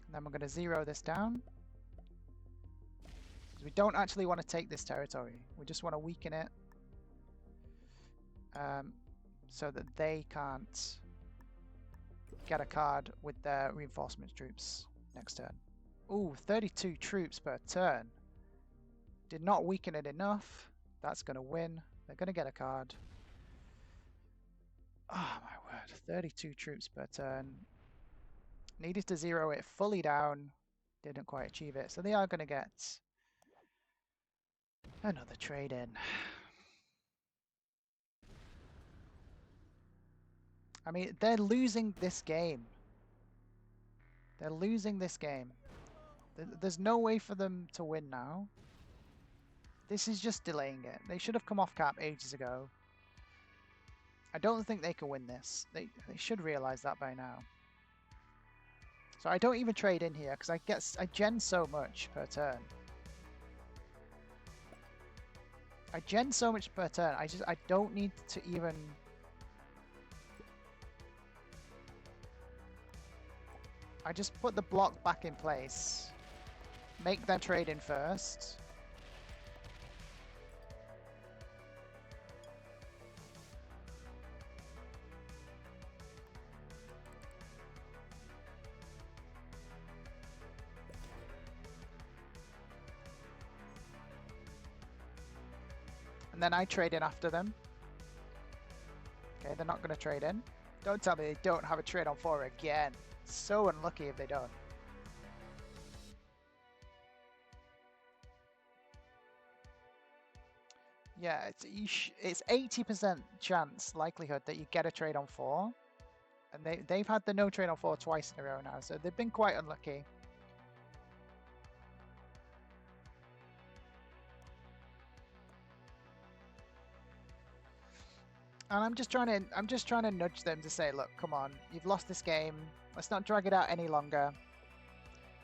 Speaker 1: And then we're going to 0 this down. Because we don't actually want to take this territory. We just want to weaken it. So that they can't get a card with their reinforcement troops next turn. Ooh, 32 troops per turn. Did not weaken it enough. That's going to win. They're going to get a card. Oh my word, 32 troops per turn. Needed to 0 it fully down. Didn't quite achieve it. So they are going to get another trade in. I mean, they're losing this game. They're losing this game. There's no way for them to win now. This is just delaying it. They should have come off cap ages ago. I don't think they can win this. They should realize that by now. So I don't even trade in here because I gen so much per turn. I gen so much per turn. I don't need to even. I just put the block back in place. Make them trade in first. And then I trade in after them. Okay, they're not going to trade in. Don't tell me they don't have a trade on 4 again. So unlucky if they don't. Yeah, it's 80% chance likelihood that you get a trade on 4. And they've had the no trade on 4 twice in a row now, so they've been quite unlucky. And I'm just trying to nudge them to say, look, come on, you've lost this game. Let's not drag it out any longer.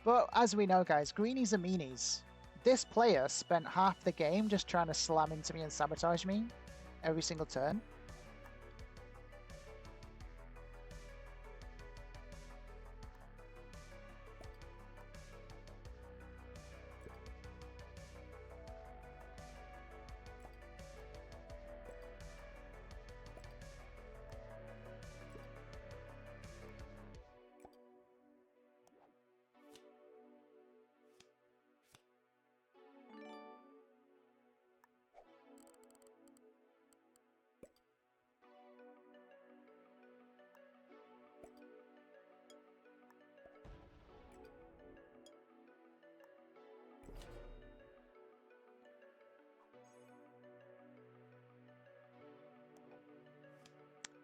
Speaker 1: But as we know, guys, greenies are meanies. This player spent half the game just trying to slam into me and sabotage me every single turn.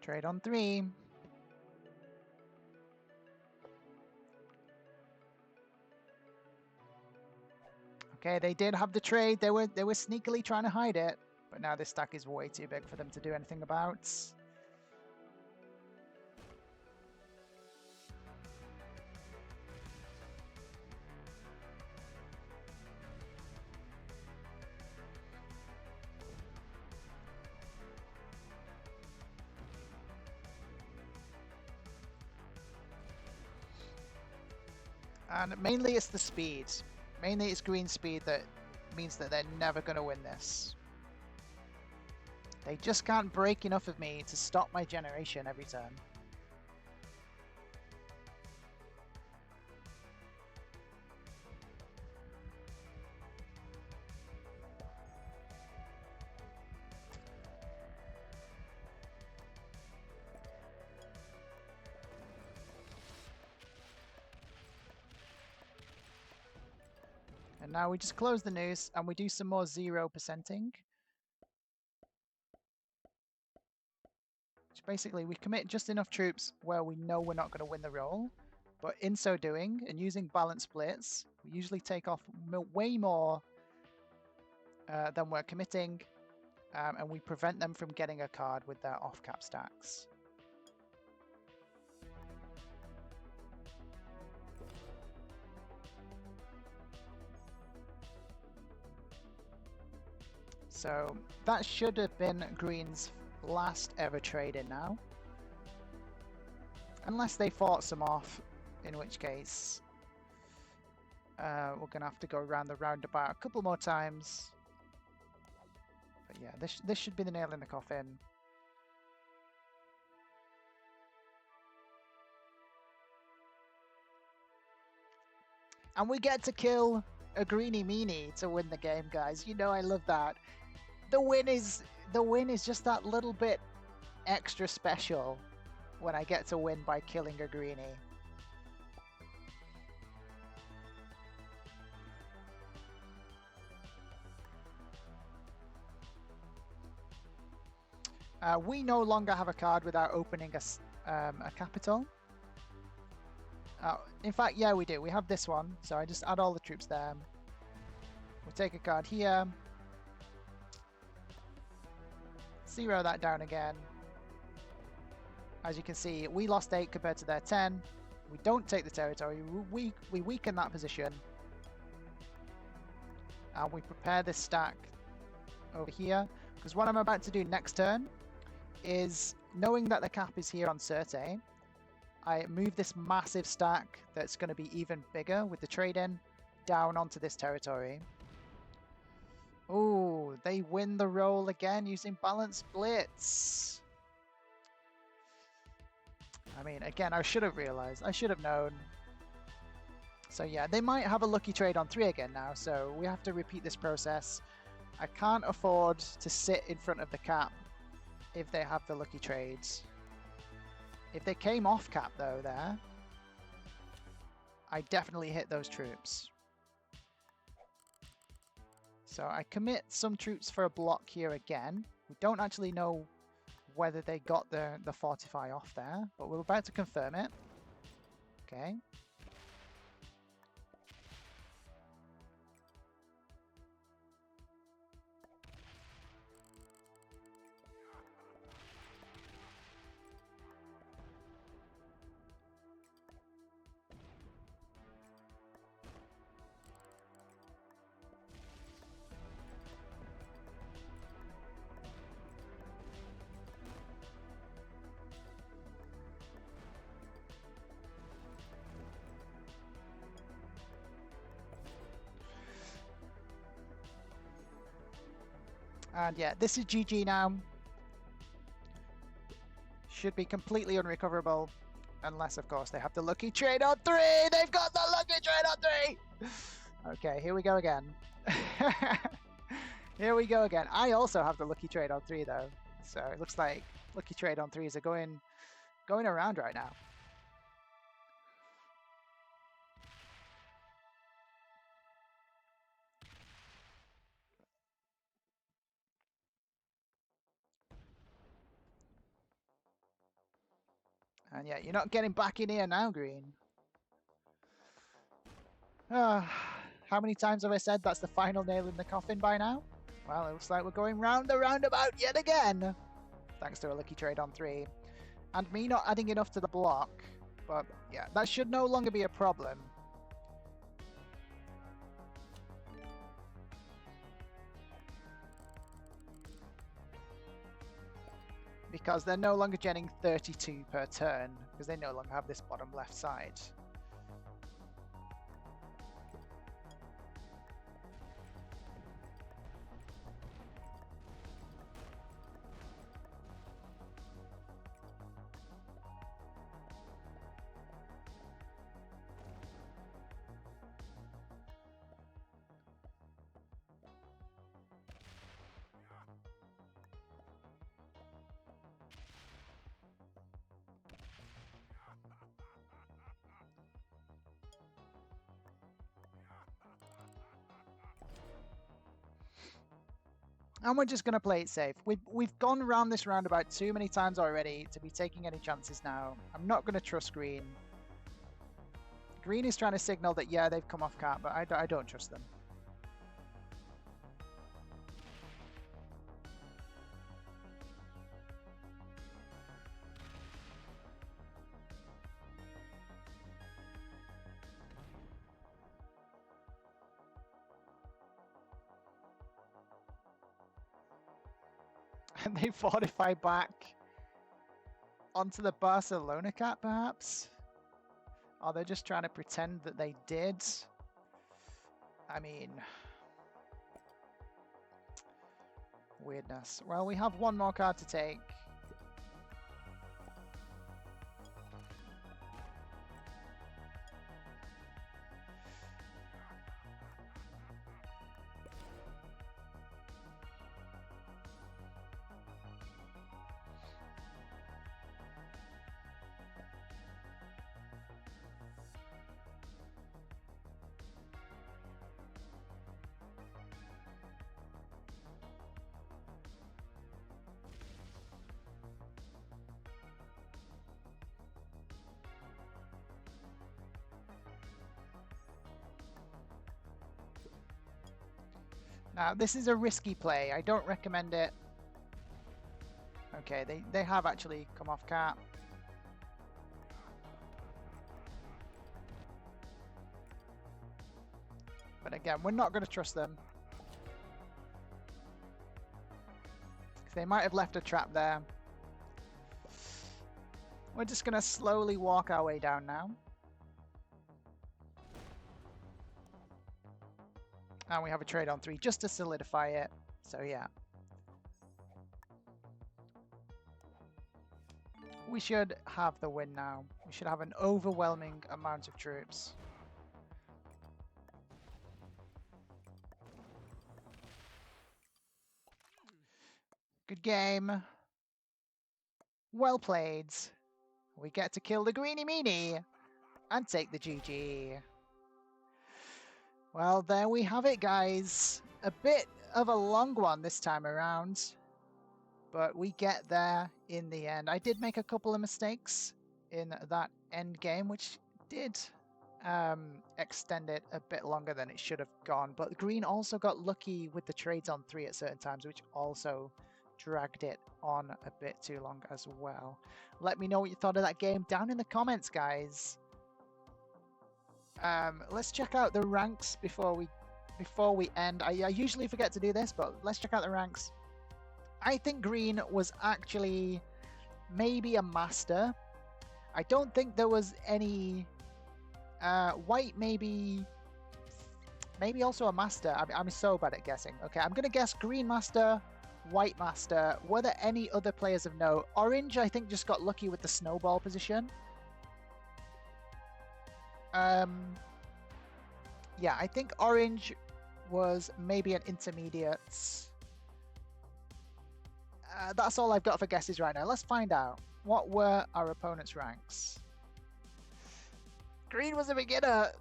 Speaker 1: Trade on 3. Okay, they did have the trade. They were sneakily trying to hide it, but now this stack is way too big for them to do anything about. And mainly it's the speed. Mainly it's green speed that means that they're never going to win this. They just can't break enough of me to stop my generation every turn. And now we just close the news and we do some more 0%ing. Which basically we commit just enough troops where we know we're not going to win the roll. But in so doing, and using balance splits, we usually take off way more than we're committing. And we prevent them from getting a card with their off-cap stacks. So that should have been green's last ever trade in now. Unless they fought some off, in which case we're going to have to go around the roundabout a couple more times. But yeah, this should be the nail in the coffin. And we get to kill a greenie meanie to win the game, guys. You know I love that. The win is just that little bit extra special when I get to win by killing a greenie. We no longer have a card without opening a capital. In fact, yeah, we do. We have this one, so I just add all the troops there. We'll take a card here. 0 that down again. As you can see, we lost 8 compared to their 10. We don't take the territory. We weaken that position. And we prepare this stack over here. Because what I'm about to do next turn is, knowing that the cap is here on Sirte, I move this massive stack that's going to be even bigger with the trade-in down onto this territory. Oh, they win the roll again using balance splits. I mean, again, I should have realized. I should have known. So yeah, they might have a lucky trade on 3 again now, so we have to repeat this process. I can't afford to sit in front of the cap if they have the lucky trades. If they came off cap though there, I definitely hit those troops. So I commit some troops for a block here again. We don't actually know whether they got the fortify off there, but we're about to confirm it. Okay. And yeah, this is GG now. Should be completely unrecoverable. Unless, of course, they have the lucky trade on 3! They've got the lucky trade on 3! Okay, here we go again. Here we go again. I also have the lucky trade on 3, though. So it looks like lucky trade on 3s are going around right now. And yeah, you're not getting back in here now, Green. How many times have I said that's the final nail in the coffin by now? Well, it looks like we're going round the roundabout yet again. Thanks to a lucky trade on 3. And me not adding enough to the block. But yeah, that should no longer be a problem. Because they're no longer genning 32 per turn, because they no longer have this bottom left side. And we're just going to play it safe. We've gone around this roundabout too many times already to be taking any chances now. I'm not going to trust Green. Green is trying to signal that, yeah, they've come off cap, but I don't trust them. And they fortify back onto the Barcelona cap, perhaps? Or they're just trying to pretend that they did? I mean... weirdness. Well, we have one more card to take. Now, this is a risky play. I don't recommend it. Okay, they have actually come off cap. But again, we're not going to trust them. They might have left a trap there. We're just going to slowly walk our way down now. And we have a trade on 3 just to solidify it. So yeah. We should have the win now. We should have an overwhelming amount of troops. Good game. Well played. We get to kill the greeny meanie and take the GG. Well, there we have it, guys. A bit of a long one this time around, but we get there in the end. I did make a couple of mistakes in that end game, which did extend it a bit longer than it should have gone. But green also got lucky with the trades on 3 at certain times, which also dragged it on a bit too long as well. Let me know what you thought of that game down in the comments, guys. Let's check out the ranks before we end. I usually forget to do this, but let's check out the ranks. I think green was actually maybe a master. I don't think there was any white, maybe also a master. I'm so bad at guessing. Okay, I'm gonna guess green master, white master. Were there any other players of note? Orange, I think, just got lucky with the snowball position. Yeah, I think orange was maybe an intermediate. That's all I've got for guesses right now. Let's find out. What were our opponent's ranks? Green was a beginner.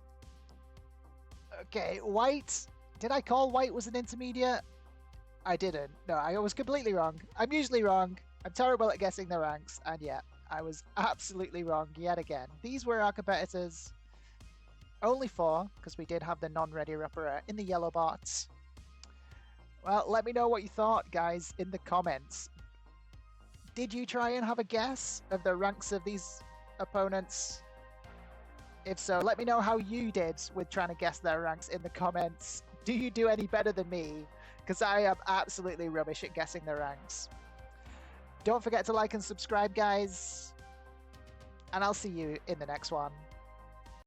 Speaker 1: Okay, white. Did I call white was an intermediate? I didn't. No, I was completely wrong. I'm usually wrong. I'm terrible at guessing the ranks. And yeah, I was absolutely wrong yet again. These were our competitors. Only 4, because we did have the non-ready upper in the yellow bots. Well, let me know what you thought, guys, in the comments. Did you try and have a guess of the ranks of these opponents? If so, let me know how you did with trying to guess their ranks in the comments. Do you do any better than me? Because I am absolutely rubbish at guessing the ranks. Don't forget to like and subscribe, guys. And I'll see you in the next one.